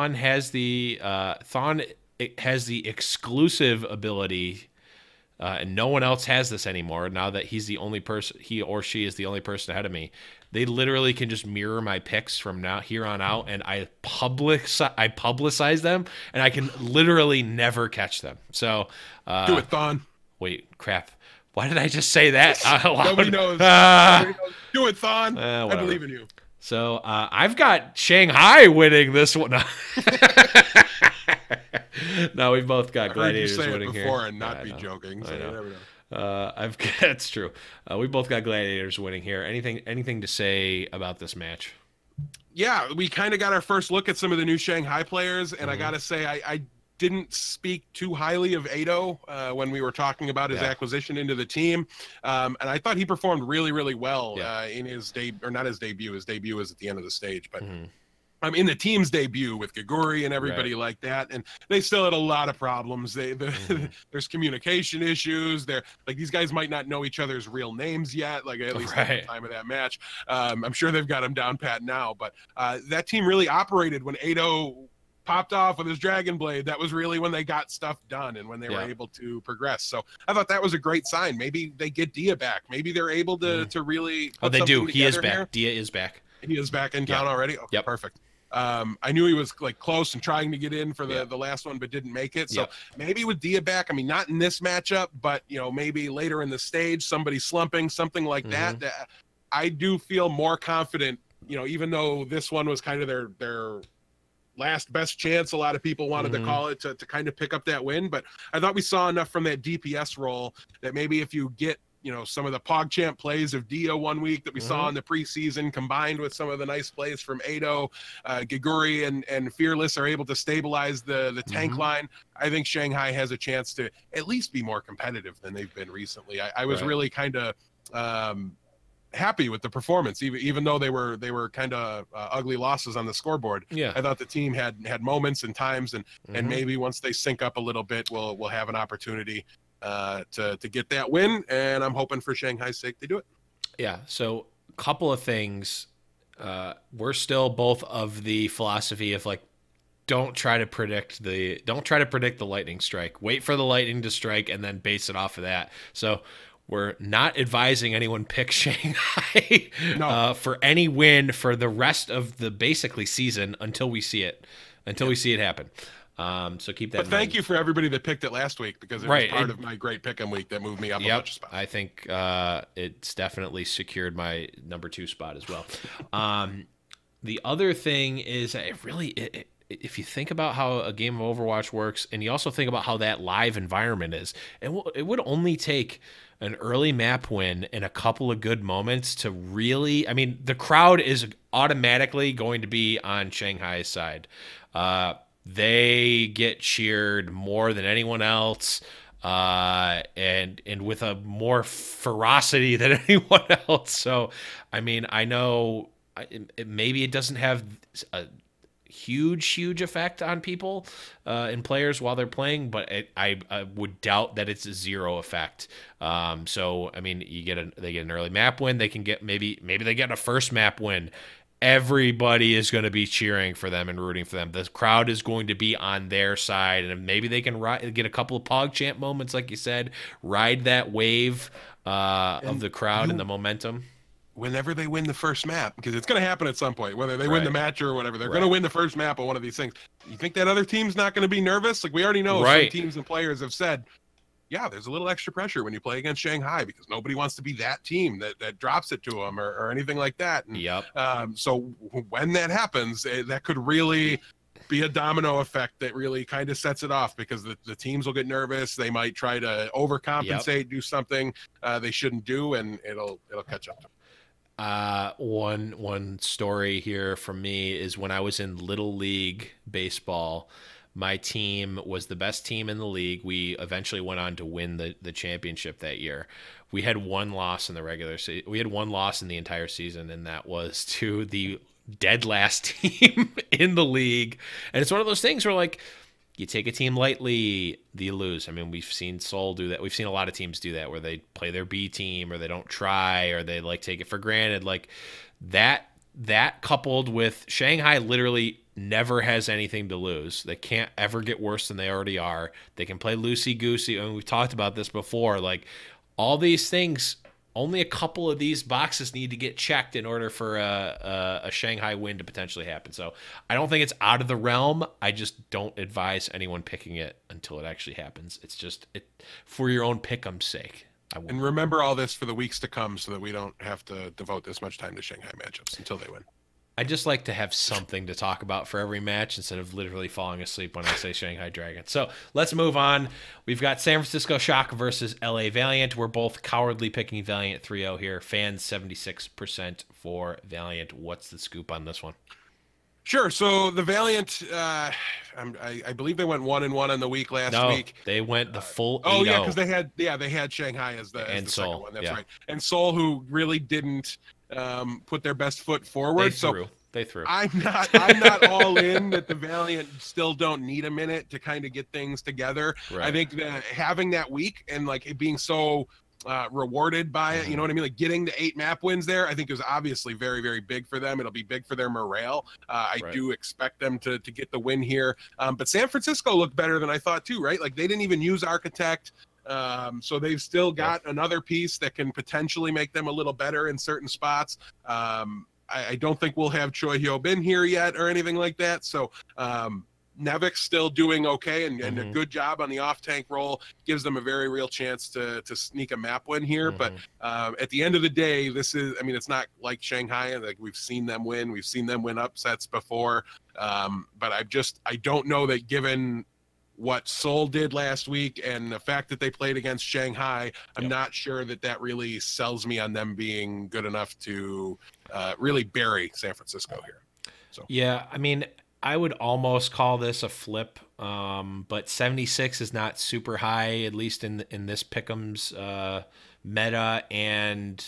has the exclusive ability. And no one else has this anymore. Now that he or she is the only person ahead of me, they literally can just mirror my picks from here on out, and I publicize them, and I can literally never catch them. So do it, Thon. Wait, crap. Why did I just say that out loud? Nobody knows. Nobody knows. Do it, Thon. I believe in you. So I've got Shanghai winning this one. No, we've both got Gladiators winning here. Before and not be joking. So you never know. That's true. We both got Gladiators winning here. Anything to say about this match? Yeah, we kind of got our first look at some of the new Shanghai players, and I gotta say, I didn't speak too highly of Ado when we were talking about his acquisition into the team, and I thought he performed really, really well in his debut. His debut was at the end of the stage, but. I'm in the team's debut with Gaguri and everybody like that, and they still had a lot of problems. There's communication issues. They're like, these guys might not know each other's real names yet, like at least at the time of that match. I'm sure they've got them down pat now, but that team really operated when Ado popped off with his Dragon Blade. That was really when they got stuff done and when they were able to progress. So I thought that was a great sign. Maybe they get Dia back. Maybe they're able to really put they do. He is here. back. Dia is back. He is back in town already? Okay, perfect. I knew he was like close and trying to get in for the last one, but didn't make it. So maybe with Dia back, I mean, not in this matchup, but you know, maybe later in the stage, somebody slumping, something like that. I do feel more confident, you know, even though this one was kind of their last best chance, a lot of people wanted to call it, to kind of pick up that win. But I thought we saw enough from that DPS role that maybe if you get, you know, some of the PogChamp plays of Dio one week that we saw in the preseason, combined with some of the nice plays from Ado, Giguri and Fearless are able to stabilize the tank line. I think Shanghai has a chance to at least be more competitive than they've been recently. I was really kind of happy with the performance, even though they were kind of ugly losses on the scoreboard. Yeah, I thought the team had moments and times, and maybe once they sync up a little bit, we'll have an opportunity to get that win, and I'm hoping for Shanghai's sake they do it. Yeah, so a couple of things. We're still both of the philosophy of like, don't try to predict the lightning strike. Wait for the lightning to strike and then base it off of that. So we're not advising anyone pick Shanghai for any win for the rest of the basically season until we see it happen. So keep that in mind. Thank you for everybody that picked it last week, because it was part of my great pick'em week that moved me up a bunch of spots. I think it's definitely secured my number 2 spot as well. The other thing is, if you think about how a game of Overwatch works, and you also think about how that live environment is, it would only take an early map win and a couple of good moments to really, I mean, the crowd is automatically going to be on Shanghai's side. They get cheered more than anyone else, and with a more ferocity than anyone else. So, I mean, I know maybe it doesn't have a huge effect on people and players while they're playing, but I would doubt that it's a zero effect. So, I mean, they get an early map win. They can get maybe they get a first map win. Everybody is going to be cheering for them and rooting for them. The crowd is going to be on their side, and maybe they can get a couple of PogChamp moments, like you said, ride that wave of the crowd and the momentum. Whenever they win the first map, because it's going to happen at some point, whether they win the match or whatever, they're going to win the first map on one of these things. You think that other team's not going to be nervous? Like, we already know some teams and players have said, yeah, there's a little extra pressure when you play against Shanghai, because nobody wants to be that team that drops it to them or anything like that. And, so when that happens, that could really be a domino effect that really kind of sets it off, because the teams will get nervous. They might try to overcompensate, do something they shouldn't do, and it'll catch up to them. One story here from me is when I was in Little League baseball. My team was the best team in the league. We eventually went on to win the championship that year. We had one loss in the regular season. We had one loss in the entire season, and that was to the dead last team in the league. And it's one of those things where, like, you take a team lightly, you lose. I mean, we've seen Seoul do that. We've seen a lot of teams do that, where they play their B team, or they don't try, or they like take it for granted. Like that coupled with Shanghai literally never has anything to lose. They can't ever get worse than they already are. They can play loosey-goosey, and we've talked about this before. Like, all these things, only a couple of these boxes need to get checked in order for a Shanghai win to potentially happen. So I don't think it's out of the realm. I just don't advise anyone picking it until it actually happens. It's just for your own pick'em's sake. And remember all this for the weeks to come, so that we don't have to devote this much time to Shanghai matchups until they win. I just like to have something to talk about for every match instead of literally falling asleep when I say Shanghai Dragon. So let's move on. We've got San Francisco Shock versus LA Valiant. We're both cowardly picking Valiant 3-0 here. Fans 76% for Valiant. What's the scoop on this one? Sure. So the Valiant, I believe they went 1-1 on the week last week. They went the full 8-0. Oh yeah, because they had Shanghai as the second one. That's right. And Seoul, who really didn't put their best foot forward. They threw. I'm not all in that the Valiant still don't need a minute to kind of get things together. Right. I think that having that week and like it being so rewarded by it, you know what I mean? Like getting the 8 map wins there, I think is obviously very, very big for them. It'll be big for their morale. I do expect them to get the win here. But San Francisco looked better than I thought too, right? Like they didn't even use Architect. So they've still got another piece that can potentially make them a little better in certain spots. I don't think we'll have Choi Hyo Bin here yet or anything like that. So Nevik's still doing okay and a good job on the off-tank role, gives them a very real chance to sneak a map win here. But at the end of the day, this is, I mean, it's not like Shanghai. Like, we've seen them win. We've seen them win upsets before. But I don't know that, given what Seoul did last week and the fact that they played against Shanghai, I'm not sure that really sells me on them being good enough to really bury San Francisco here. So yeah, I mean, I would almost call this a flip, but 76 is not super high, at least in this Pick'em's meta. And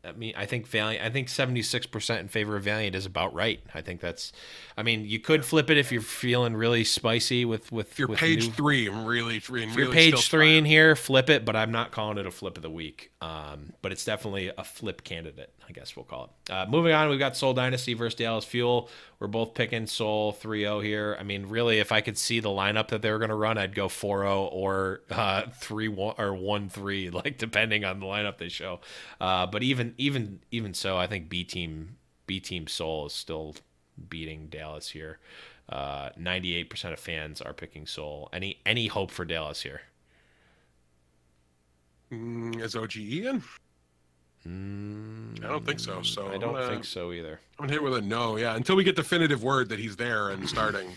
I mean, I think 76% in favor of Valiant is about right. I think that's, I mean, you could flip it if you're feeling really spicy with if you're with page new, 3 and really if you're page 3 in here, flip it, but I'm not calling it a flip of the week. But it's definitely a flip candidate, I guess we'll call it. Moving on, we've got Seoul Dynasty versus Dallas Fuel. We're both picking Seoul 3-0 here. I mean, really, if I could see the lineup that they were going to run, I'd go 4-0 or 3-1 or 1-3, like, depending on the lineup they show. But even so, I think B team Seoul is still beating Dallas here. 98% of fans are picking Seoul. Any hope for Dallas here? Is OGE in? I don't think so. So I don't think so either. I'm gonna hit with a no. Yeah, until we get definitive word that he's there and starting,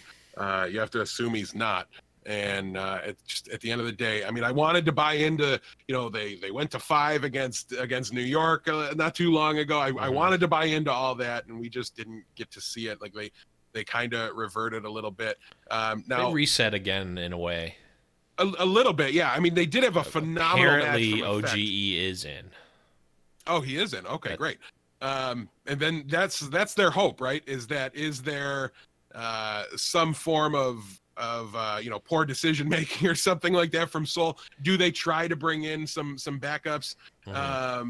you have to assume he's not. And just at the end of the day, I mean, I wanted to buy into, they went to 5 against New York not too long ago. I wanted to buy into all that, and we just didn't get to see it. Like, they kind of reverted a little bit. Now they reset again in a way. A little bit, yeah. I mean, they did have a phenomenal Apparently, match from OGE effect. is in. Oh, he is in. Okay, great. And then that's their hope, right? Is there some form of poor decision making or something like that from Seoul? Do they try to bring in some backups? That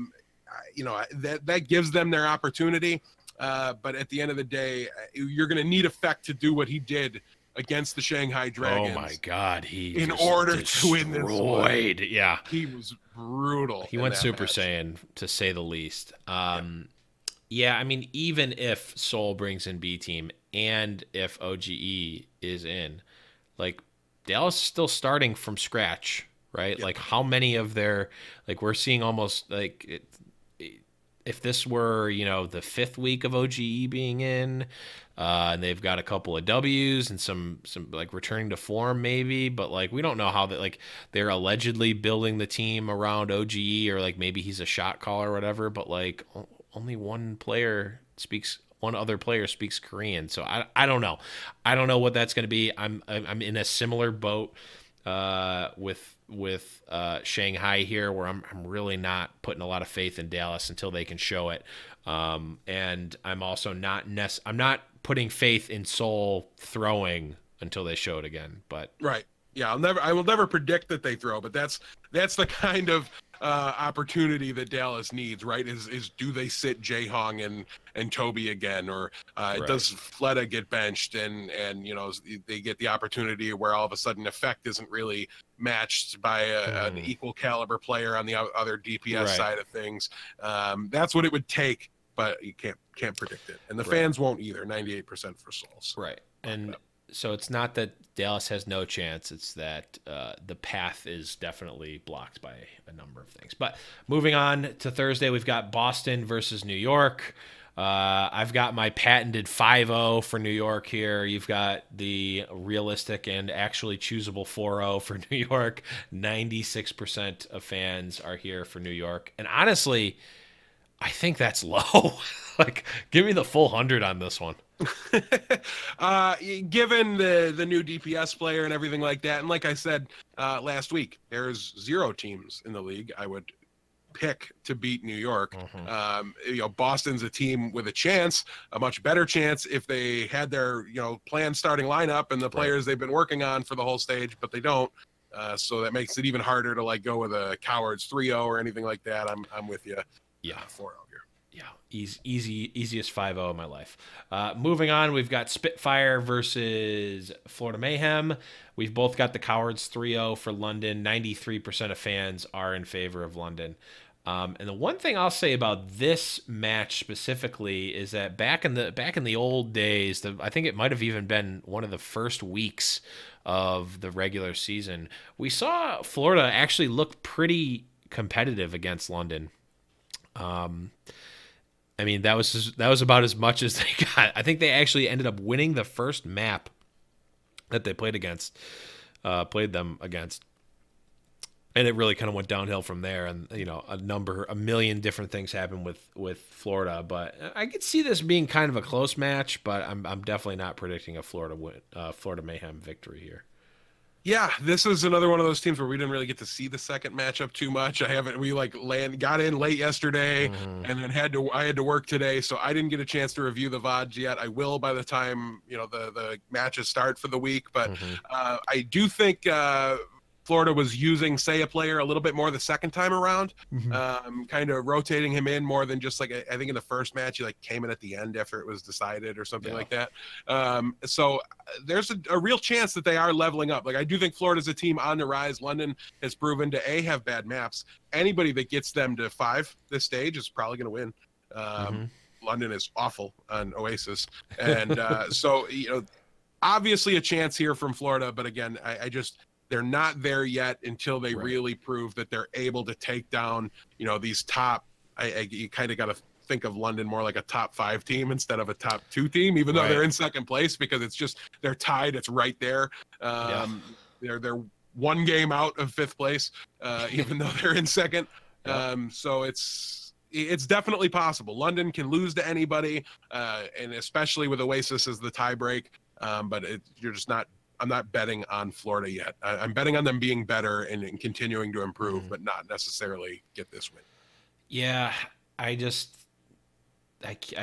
gives them their opportunity. But at the end of the day, you're going to need effect to do what he did against the Shanghai Dragons. Oh my God, in order to win this one. Yeah, he was brutal. He went Super Saiyan, to say the least. Yeah, I mean, even if Seoul brings in B team and if OGE is in, like, Dallas is still starting from scratch, right? Like, how many of their, like, we're seeing almost like if this were, the 5th week of OGE being in, and they've got a couple of W's and some like returning to form maybe, but like, we don't know how that, like, they're allegedly building the team around OGE, or like maybe he's a shot caller or whatever, but like only one other player speaks Korean. So I don't know. I don't know what that's going to be. I'm in a similar boat with Shanghai here, where I'm really not putting a lot of faith in Dallas until they can show it. And I'm also not I'm not putting faith in Seoul throwing until they show it again. But right. Yeah, I will never predict that they throw, but that's the kind of opportunity that Dallas needs, right? Is do they sit Jae-Hong and Toby again, or does Fleta get benched and they get the opportunity where all of a sudden effect isn't really matched by an equal caliber player on the other DPS side of things. That's what it would take, but you can't predict it, and the fans won't either. 98% for Souls. Right, and so it's not that Dallas has no chance. It's that the path is definitely blocked by a number of things. But moving on to Thursday, we've got Boston versus New York. I've got my patented 5-0 for New York here. You've got the realistic and actually choosable 4-0 for New York. 96% of fans are here for New York. And honestly, I think that's low. Like, give me the full 100 on this one. Given the new DPS player and everything like that, and like I said last week, there's 0 teams in the league I would pick to beat New York. Boston's a team with a chance, a much better chance if they had their planned starting lineup and the players they've been working on for the whole stage, but they don't. So that makes it even harder to like go with a Cowards 3-0 or anything like that. I'm with you. Yeah, 4-0 here. Yeah, easiest 5-0 of my life. Moving on, we've got Spitfire versus Florida Mayhem. We've both got the Cowards 3-0 for London. 93% of fans are in favor of London. And the one thing I'll say about this match specifically is that back in the old days, I think it might have even been one of the first weeks of the regular season, we saw Florida actually look pretty competitive against London. I mean, that was about as much as they got. I think they actually ended up winning the first map that they played them against. And it really kind of went downhill from there, and a million different things happened with Florida. But I could see this being kind of a close match, but I'm definitely not predicting a Florida Mayhem victory here. Yeah, this is another one of those teams where we didn't really get to see the second matchup too much. We got in late yesterday, and then I had to work today, so I didn't get a chance to review the VODs yet. I will by the time the matches start for the week, but I do think Florida was using a player a little bit more the second time around, kind of rotating him in more than just I think in the first match he came in at the end after it was decided or something like that. So there's a real chance that they are leveling up. I do think Florida's a team on the rise. London has proven to have bad maps. Anybody that gets them to 5 this stage is probably going to win. London is awful on Oasis, and so obviously a chance here from Florida, but again, they're not there yet until they really prove that they're able to take down, these top. You kind of got to think of London more like a top 5 team instead of a top 2 team, even though they're in second place, because they're tied. It's right there. They're one game out of 5th place, even though they're in second. So it's definitely possible. London can lose to anybody, and especially with Oasis as the tiebreak. But you're just not. I'm not betting on Florida yet. I'm betting on them being better and continuing to improve, but not necessarily get this win. Yeah, I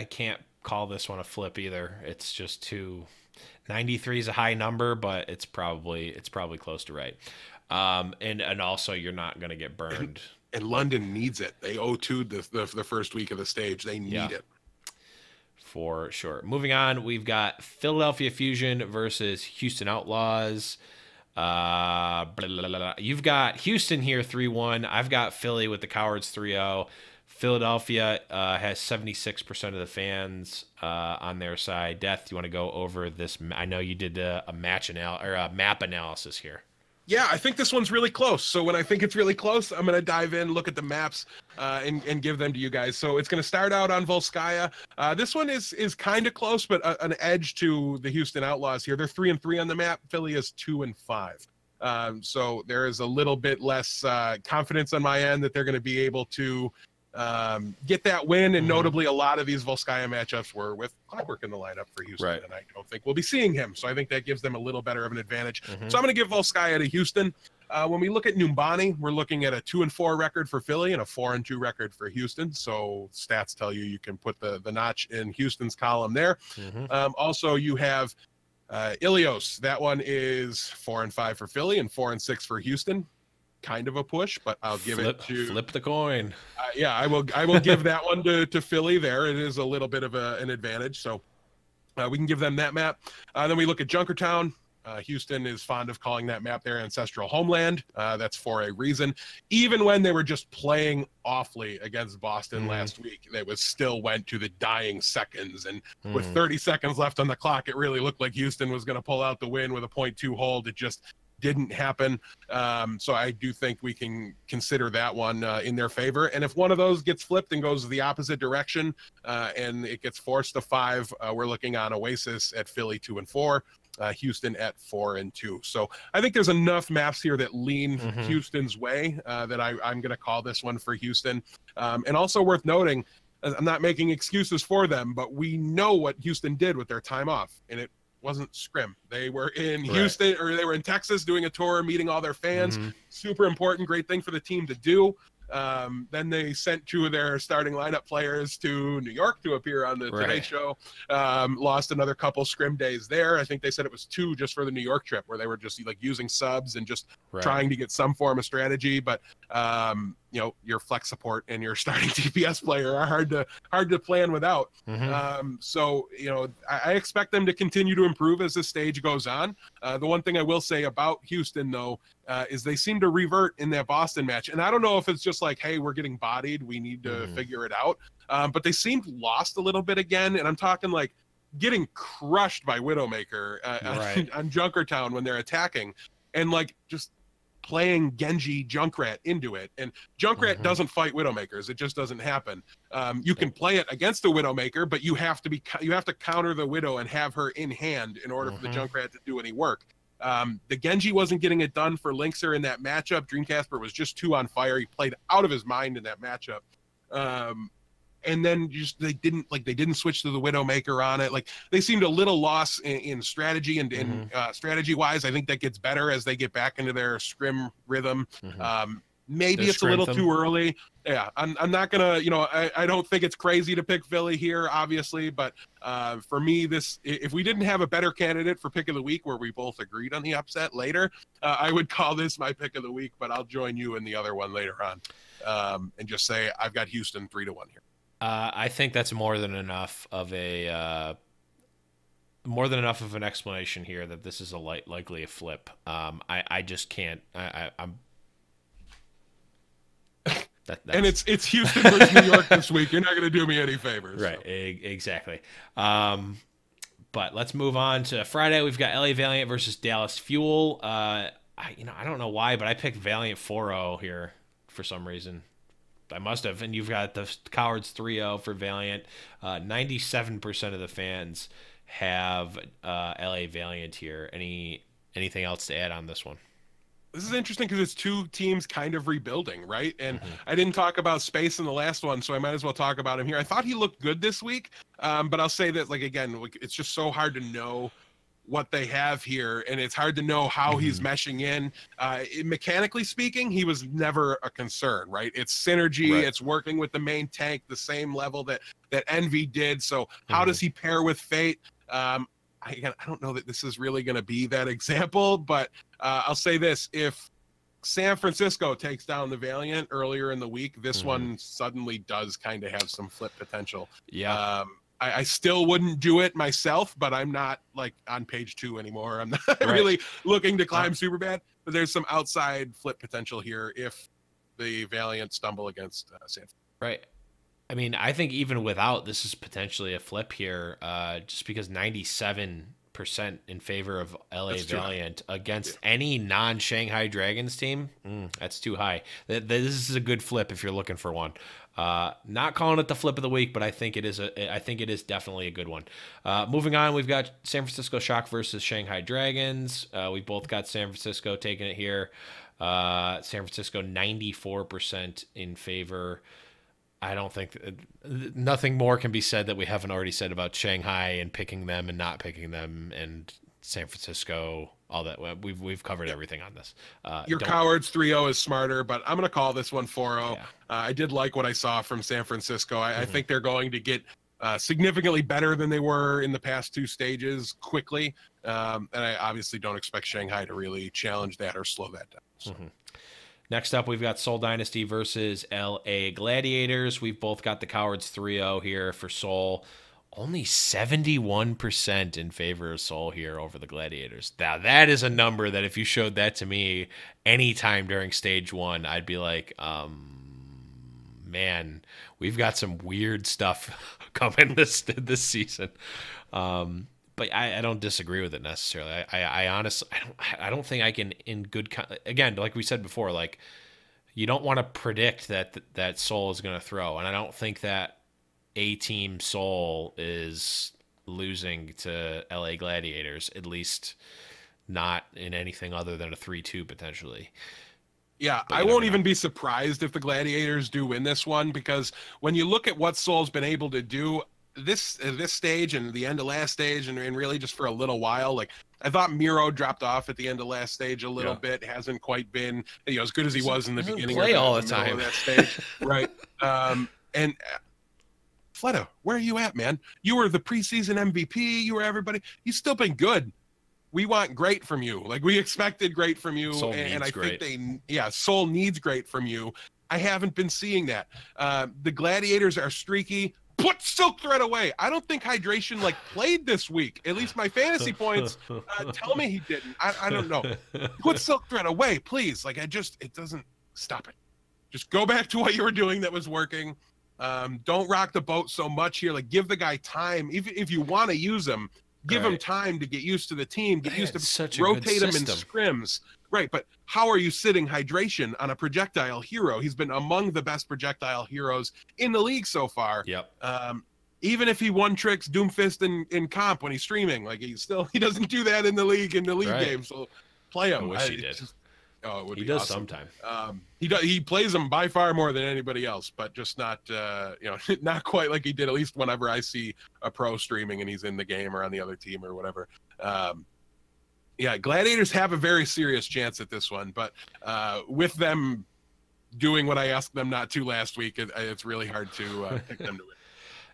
can't call this one a flip either. It's just too. 93 is a high number, but it's probably close to right. And also you're not going to get burned. And London needs it. They 0-2'd the first week of the stage. They need it. For sure. Moving on, we've got Philadelphia Fusion versus Houston Outlaws. You've got Houston here 3-1. I've got Philly with the Cowards 3-0. Philadelphia has 76% of the fans on their side. Death, you want to go over this? I know you did a map analysis here. Yeah, I think this one's really close. So when I think it's really close, I'm going to dive in, look at the maps, and give them to you guys. So it's going to start out on Volskaya. This one is kind of close, but an edge to the Houston Outlaws here. They're 3-3 on the map. Philly is 2-5. So there is a little bit less confidence on my end that they're going to be able to get that win. And notably, a lot of these Volskaya matchups were with Clockwork in the lineup for Houston, and I don't think we'll be seeing him. So I think that gives them a little better of an advantage. So I'm going to give Volskaya to Houston. When we look at Numbani, we're looking at a 2-4 record for Philly and a 4-2 record for Houston. So stats tell you can put the notch in Houston's column there. Also, you have Ilios. That one is 4-5 for Philly and 4-6 for Houston. Kind of a push, but I'll give it to flip the coin. I will give that one to Philly there. It is a little bit of an advantage, so we can give them that map. Then we look at Junkertown. Houston is fond of calling that map their ancestral homeland. That's for a reason. Even when they were just playing awfully against Boston last week, they still went to the dying seconds, and with 30 seconds left on the clock, it really looked like Houston was going to pull out the win with a 0.2 hold. It just didn't happen. So I do think we can consider that one in their favor. And if one of those gets flipped and goes the opposite direction and it gets forced to 5, we're looking on Oasis at Philly 2-4, Houston at 4-2. So I think there's enough maps here that lean Houston's way that I'm going to call this one for Houston. And also worth noting, I'm not making excuses for them, but we know what Houston did with their time off, and it wasn't scrim. They were in Houston, or they were in Texas doing a tour, meeting all their fans. Super important, great thing for the team to do. Then they sent 2 of their starting lineup players to New York to appear on the Today Show. Lost another couple scrim days there. I think they said it was 2 just for the New York trip, where they were just using subs and just trying to get some form of strategy. But your flex support and your starting DPS player are hard to plan without. So I expect them to continue to improve as this stage goes on. The one thing I will say about Houston, though, is they seem to revert in that Boston match. And I don't know if it's just like, hey, we're getting bodied, we need to figure it out. But they seemed lost a little bit again. And I'm talking like getting crushed by Widowmaker on Junkertown when they're attacking, and like just playing Genji Junkrat into it. And Junkrat doesn't fight Widowmakers. It just doesn't happen. You can play it against a Widowmaker, but you have to counter the Widow and have her in hand in order for the Junkrat to do any work. The Genji wasn't getting it done for Linkser in that matchup. Dreamcasper was just too on fire. He played out of his mind in that matchup. And then just they didn't switch to the Widowmaker on it. Like they seemed a little lost in strategy and strategy wise. I think that gets better as they get back into their scrim rhythm. Maybe it's a little too early. Yeah, I'm not gonna, I don't think it's crazy to pick Philly here, obviously, but for me, if we didn't have a better candidate for pick of the week where we both agreed on the upset later, I would call this my pick of the week. But I'll join you in the other one later on, and just say I've got Houston 3-1 here. I think that's more than enough of an explanation here that this is likely a flip. I just can't. I'm. And it's Houston versus New York this week. You're not going to do me any favors. Right. So. Exactly. But let's move on to Friday. We've got LA Valiant versus Dallas Fuel. I don't know why, but I picked Valiant 4-0 here for some reason. I must have. And you've got the Cowards 3-0 for Valiant. 97% of the fans have LA Valiant here. Anything else to add on this one? This is interesting because it's two teams kind of rebuilding, right? And I didn't talk about Space in the last one, so I might as well talk about him here. I thought he looked good this week, but I'll say that, it's just so hard to know what they have here, and it's hard to know how he's meshing in. Mechanically speaking, he was never a concern, right? It's synergy, it's working with the main tank the same level that Envy did. So how does he pair with Fate? I don't know that this is really going to be that example, but I'll say this: if San Francisco takes down the Valiant earlier in the week, this one suddenly does kind of have some flip potential. Yeah. I still wouldn't do it myself, but I'm not like on page 2 anymore. I'm not really looking to climb super bad, but there's some outside flip potential here if the Valiant stumble against San Francisco. Right. I mean, I think even without, this is potentially a flip here, just because 97% in favor of LA Valiant against any non-Shanghai Dragons team, that's too high. This is a good flip if you're looking for one. Not calling it the flip of the week, but I think it is definitely a good one. Moving on, we've got San Francisco Shock versus Shanghai Dragons. We both got San Francisco taking it here. San Francisco 94% in favor. I don't think nothing more can be said that we haven't already said about Shanghai and picking them and not picking them, and San Francisco, all that. We've covered everything on this. Your Cowards 3-0 is smarter, but I'm going to call this one 4-0. Yeah. I did like what I saw from San Francisco. I think they're going to get significantly better than they were in the past 2 stages quickly. And I obviously don't expect Shanghai to really challenge that or slow that down. So. Next up, we've got Seoul Dynasty versus LA Gladiators. We've both got the Cowards 3-0 here for Seoul. Only 71% in favor of Seoul here over the Gladiators. Now, that is a number that if you showed that to me anytime during stage 1, I'd be like, man, we've got some weird stuff coming this season. But I don't disagree with it necessarily. I honestly, I don't think I can, in good, again, like we said before, like you don't want to predict that Seoul is going to throw. And I don't think that A-Team Seoul is losing to LA Gladiators, at least not in anything other than a 3-2 potentially. Yeah, I won't even be surprised if the Gladiators do win this one, because when you look at what Seoul's been able to do, this stage and the end of last stage and really just for a little while, like I thought Miro dropped off at the end of last stage a little bit, hasn't quite been as good as he was in the beginning play all the time of that stage. Right. And Fleta, where are you at, man? You were the preseason MVP, you were everybody, you've still been good. We want great from you. Like we expected great from you. And I think Seoul needs great from you. I haven't been seeing that. The Gladiators are streaky. put Silk Thread away. I don't think hydration like played this week. At least my fantasy points tell me he didn't. I don't know. Put Silk Thread away, please. Like it doesn't stop it. Just go back to what you were doing that was working. Don't rock the boat so much here. Like give the guy time. If you want to use him, give him time to get used to the team, get used to rotate him in scrims. Right, but how are you sitting hydration on a projectile hero? He's been among the best projectile heroes in the league so far. Yep. Even if he one tricks Doomfist in comp when he's streaming, like he doesn't do that in the league game. So play him. I wish he did. It he does awesome. sometimes. He plays them by far more than anybody else, but just not not quite like he did. At least whenever I see a pro streaming and he's in the game or on the other team or whatever. Yeah, Gladiators have a very serious chance at this one, but with them doing what I asked them not to last week, it's really hard to pick them to win.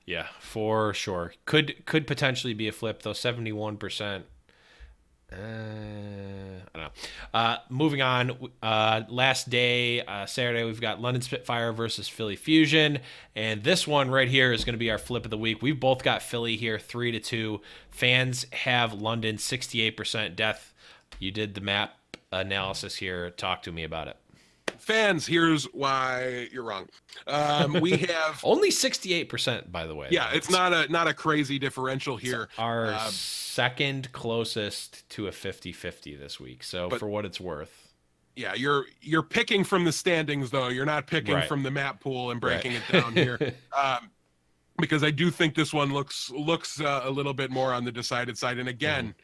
Yeah, for sure. Could potentially be a flip though. 71%. I don't know. Moving on. Last day, Saturday, we've got London Spitfire versus Philly Fusion, and this one right here is going to be our flip of the week. We've both got Philly here, 3-2. Fans have London 68% death. You did the map analysis here. Talk to me about it. Fans, here's why you're wrong. We have only 68%, by the way. Yeah, it's not a crazy differential here. It's our second closest to a 50-50 this week. So for what it's worth. Yeah, you're picking from the standings though. You're not picking from the map pool and breaking it down here. Because I do think this one looks a little bit more on the decided side. And again,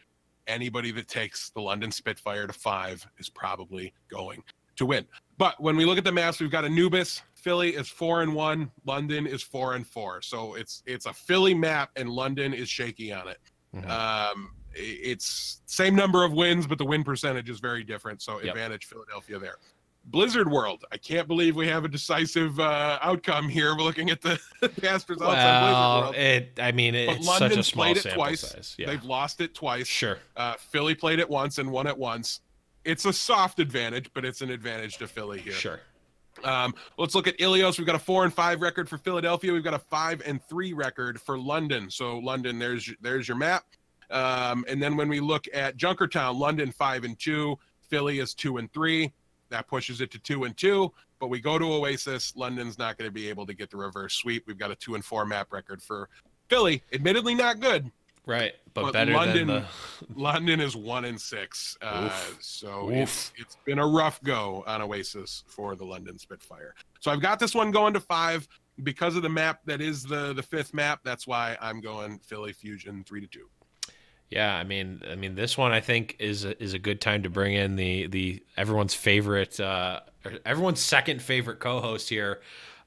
anybody that takes the London Spitfire to 5 is probably going to win. But when we look at the maps, we've got Anubis. Philly is 4-1. London is 4-4. So it's a Philly map, and London is shaky on it. It's same number of wins, but the win percentage is very different. So advantage Philadelphia there. Blizzard World. I can't believe we have a decisive outcome here. We're looking at the past results on Blizzard World. It's such a small sample size. Yeah. They've lost it twice. Sure. Philly played it once and won it once. It's a soft advantage, but it's an advantage to Philly here. Sure. Let's look at Ilios. We've got a 4-5 record for Philadelphia. We've got a 5-3 record for London. So London, there's your map. And then when we look at Junkertown, London 5-2, Philly is 2-3. That pushes it to 2-2. But we go to Oasis. London's not going to be able to get the reverse sweep. We've got a 2-4 map record for Philly. Admittedly, not good. Right, but better London, than London is 1-6. So it's been a rough go on Oasis for the London Spitfire. So I've got this one going to 5 because of the map that is the fifth map. That's why I'm going Philly Fusion 3-2. Yeah, I mean, this one I think is a good time to bring in the everyone's favorite, everyone's second favorite co-host here,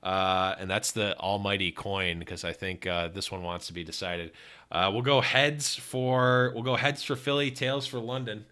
and that's the almighty Coin, because I think this one wants to be decided. We'll go heads for Philly, tails for London,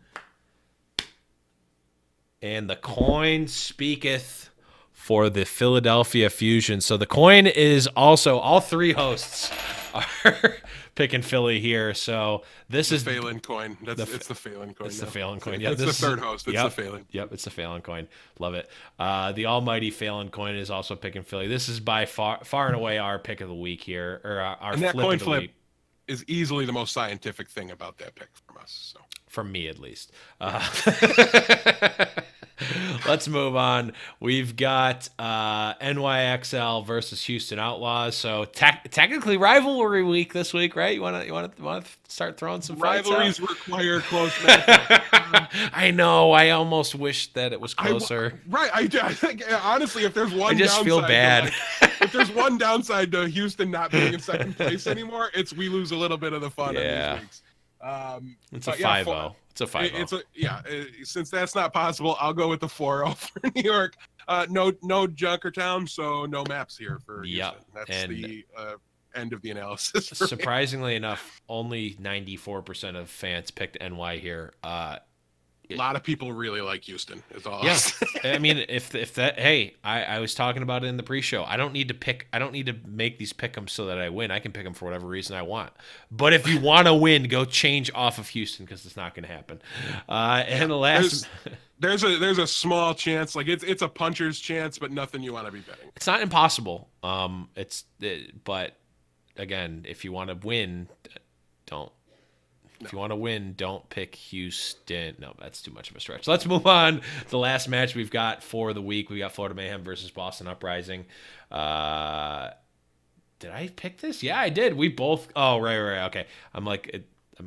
and the Coin speaketh for the Philadelphia Fusion. So the Coin is also, all three hosts are picking Philly here. So this is Phelan Coin. It's the Phelan Coin. It's the Phelan Coin. Yeah, it's the third host. It's the Phelan. Yep, it's the Phelan Coin. Love it. The almighty Phelan Coin is also picking Philly. This is by far and away our pick of the week here, or our and that flip coin of the flip week. Is easily the most scientific thing about that pick from us. So from me, at least. Let's move on. We've got NYXL versus Houston Outlaws. So technically rivalry week this week, right? You want to start throwing some rivalries require close matches. I know. I almost wish that it was closer. I think honestly, if there's one, I just feel bad. If there's one downside to Houston not being in second place anymore, it's we lose a little bit of the fun in these weeks. It's a 5-0. It's a 5-0. Since that's not possible, I'll go with the 4-0 for New York. No Junkertown, so no maps here for Houston. That's the end of the analysis. Surprisingly enough, only 94% of fans picked NY here. A lot of people really like Houston. Is all. Yeah, I mean, if that, hey, I was talking about it in the pre-show. I don't need to make these pick'ems so that I win. I can pick them for whatever reason I want. But if you want to win, go change off of Houston, because it's not going to happen. And the last, there's a small chance, like it's a puncher's chance, but nothing you want to be betting. It's not impossible. But again, if you want to win, don't. If you want to win, don't pick Houston. No, that's too much of a stretch. Let's move on. The last match we've got for the week, we got Florida Mayhem versus Boston Uprising. Did I pick this? Yeah, I did. We both. Oh, right. Okay. I'm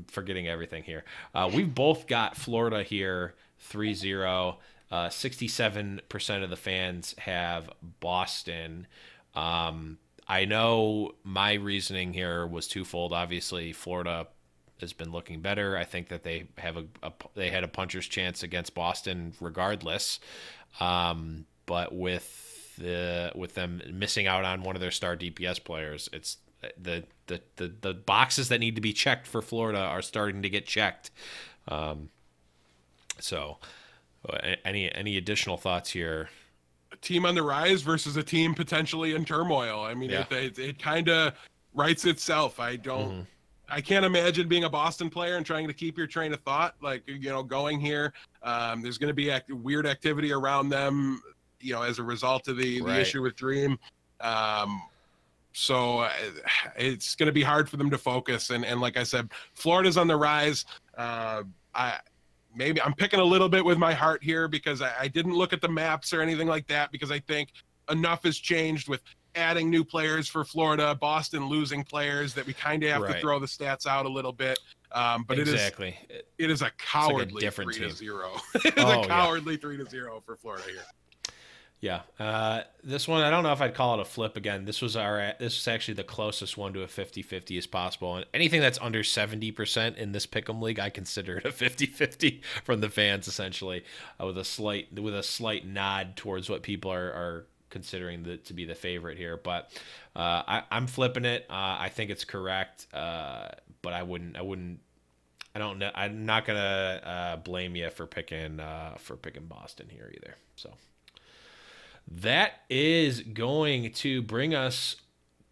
forgetting everything here. We've both got Florida here 3-0. 67% of the fans have Boston. I know my reasoning here was twofold. Obviously, Florida has been looking better. I think that they have they had a puncher's chance against Boston regardless. But with them missing out on one of their star DPS players, it's the boxes that need to be checked for Florida are starting to get checked. So any additional thoughts here? A team on the rise versus a team potentially in turmoil. I mean, it kind of writes itself. I can't imagine being a Boston player and trying to keep your train of thought, like, going here. There's going to be weird activity around them, as a result of the issue with Dream. So it's going to be hard for them to focus. And like I said, Florida's on the rise. Maybe I'm picking a little bit with my heart here because I didn't look at the maps or anything like that, because I think enough has changed with adding new players for Florida, Boston losing players, that we kind of have to throw the stats out a little bit. But exactly. it is a cowardly like a different 3-0. It is a cowardly 3-0 for Florida here. Yeah. This one, I don't know if I'd call it a flip again. This was actually the closest one to a 50-50 as possible. And anything that's under 70% in this pick'em league, I consider it a 50-50 from the fans, essentially, with a slight nod towards what people are considering to be the favorite here. But I'm flipping it. I think it's correct. But I don't know. I'm not gonna blame you for picking Boston here either. So that is going to bring us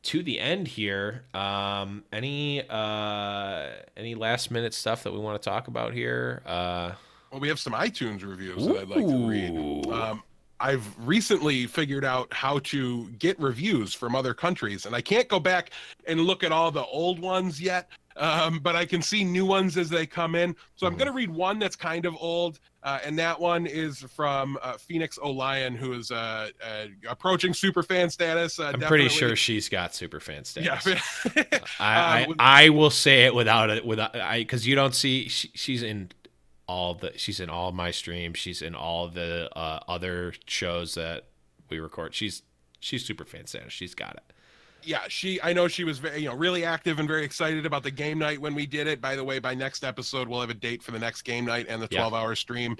to the end here. Any last minute stuff that we want to talk about here? Well, we have some iTunes reviews that I'd like to read. I've recently figured out how to get reviews from other countries, and I can't go back and look at all the old ones yet, but I can see new ones as they come in. So I'm going to read one that's kind of old, and that one is from Phoenix O'Lion, who is approaching superfan status. I'm pretty sure she's got superfan status. Yeah. I will say it because you don't see she's in all my streams. She's in all the other shows that we record. She's super fan status. She's got it. Yeah, I know she was very, really active and very excited about the game night when we did it. By the way, by next episode, we'll have a date for the next game night and the 12-hour stream.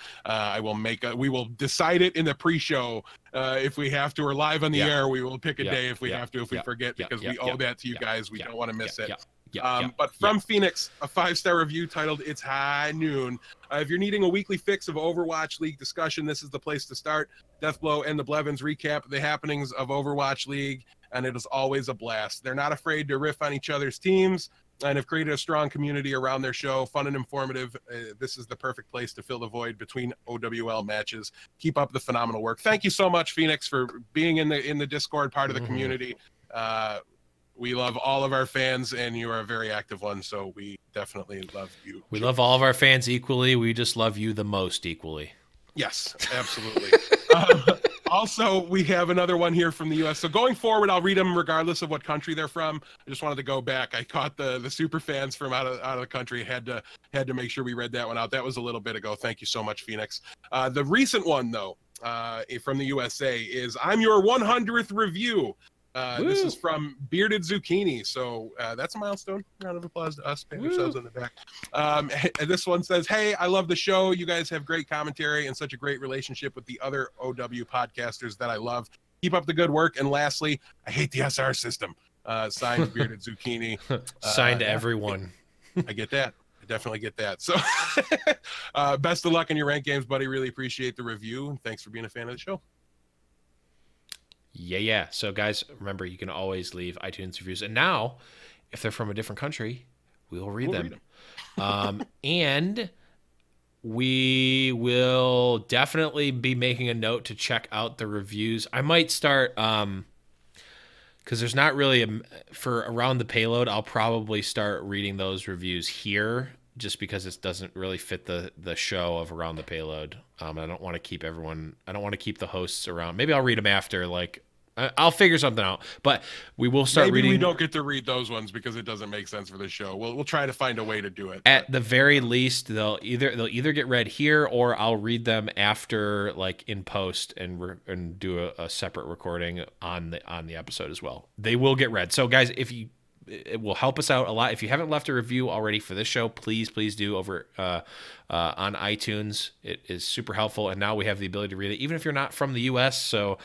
We will decide it in the pre-show if we have to, or live on the air. We will pick a day if we have to, if we forget, because we owe that to you guys. We don't want to miss it. But from Phoenix, a 5-star review titled "It's High Noon." If you're needing a weekly fix of Overwatch League discussion, this is the place to start. Deathblow and the Blevins recap the happenings of Overwatch League, and it is always a blast. They're not afraid to riff on each other's teams and have created a strong community around their show. Fun and informative. This is the perfect place to fill the void between OWL matches. Keep up the phenomenal work. Thank you so much, Phoenix, for being in the Discord part of the community. We love all of our fans, and you are a very active one, so we definitely love you. We love all of our fans equally. We just love you the most equally. Yes, absolutely. Also, we have another one here from the U.S. So going forward, I'll read them regardless of what country they're from. I just wanted to go back. I caught the super fans from out of the country. Had to make sure we read that one out. That was a little bit ago. Thank you so much, Phoenix. The recent one, though, from the USA is "I'm your 100th review." This is from Bearded Zucchini, so that's a milestone. Round of applause to us. Pat ourselves on the back. And this one says, "Hey, I love the show. You guys have great commentary and such a great relationship with the other OW podcasters that I love. Keep up the good work. And lastly, I hate the SR system." Signed, Bearded Zucchini. Signed to everyone. I get that. I definitely get that. So best of luck in your rank games, buddy. Really appreciate the review. And thanks for being a fan of the show. Yeah. So, guys, remember, you can always leave iTunes reviews. And now, if they're from a different country, we will read them. And we will definitely be making a note to check out the reviews. I might start, because there's not really for Around the Payload. I'll probably start reading those reviews here, just because it doesn't really fit the show of Around the Payload. I don't want to keep everyone. I don't want to keep the hosts around. Maybe I'll read them after. Like, I'll figure something out. But we will start reading. We don't get to read those ones because it doesn't make sense for the show. We'll try to find a way to do it. At the very least, they'll either get read here, or I'll read them after, like in post, and do a separate recording on the episode as well. They will get read. So guys, it will help us out a lot. If you haven't left a review already for this show, please do over on iTunes. It is super helpful, and now we have the ability to read it, even if you're not from the U.S. So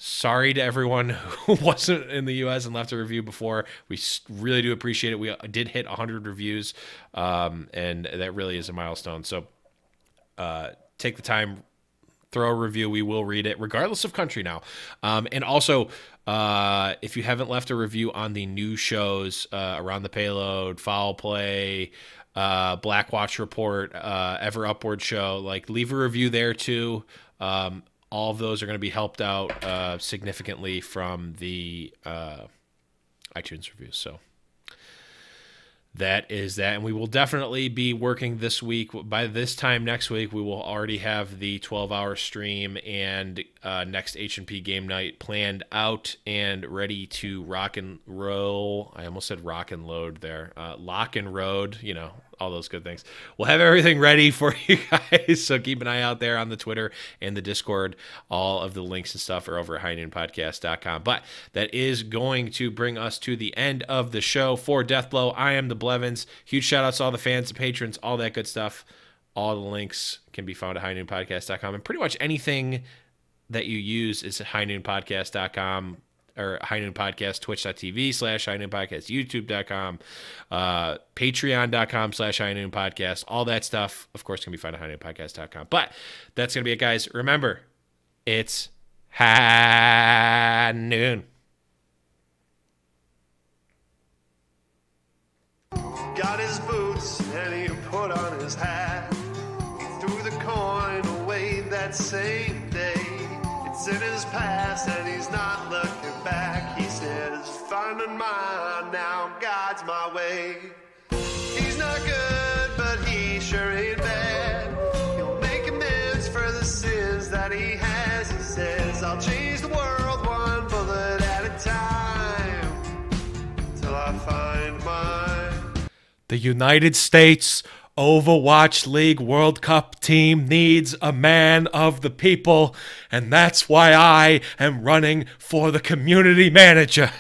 sorry to everyone who wasn't in the U.S. and left a review before. We really do appreciate it. We did hit 100 reviews, and that really is a milestone. So take the time, throw a review. We will read it, regardless of country now. And also, if you haven't left a review on the new shows, Around the Payload, Foul Play, Blackwatch Report, Ever Upward Show, like, leave a review there too. All of those are going to be helped out significantly from the iTunes reviews. So that is that. And we will definitely be working this week. By this time next week, we will already have the 12-hour stream and next H&P game night planned out and ready to rock and roll. I almost said rock and load there. Lock and road, all those good things. We'll have everything ready for you guys, so keep an eye out there on the Twitter and the Discord. All of the links and stuff are over at highnoonpodcast.com. But that is going to bring us to the end of the show. For Deathblow, I am the Blevins. Huge shout-outs to all the fans, the patrons, all that good stuff. All the links can be found at highnoonpodcast.com. And pretty much anything that you use is at highnoonpodcast.com. Or High Noon Podcast, twitch.tv/High Noon Podcast, youtube.com, patreon.com/High Noon Podcast. All that stuff, of course, can be found at highnoonpodcast.com. But that's going to be it, guys. Remember, it's high noon. Got his boots and he put on his hat. He threw the coin away that same day. It's in his past and he's not looking back. He says, finding mine now, God's my way. He's not good, but he sure ain't bad. He'll make amends for the sins that he has. He says, I'll change the world one bullet at a time till I find mine. The United States Overwatch League World Cup team needs a man of the people, and that's why I am running for the community manager.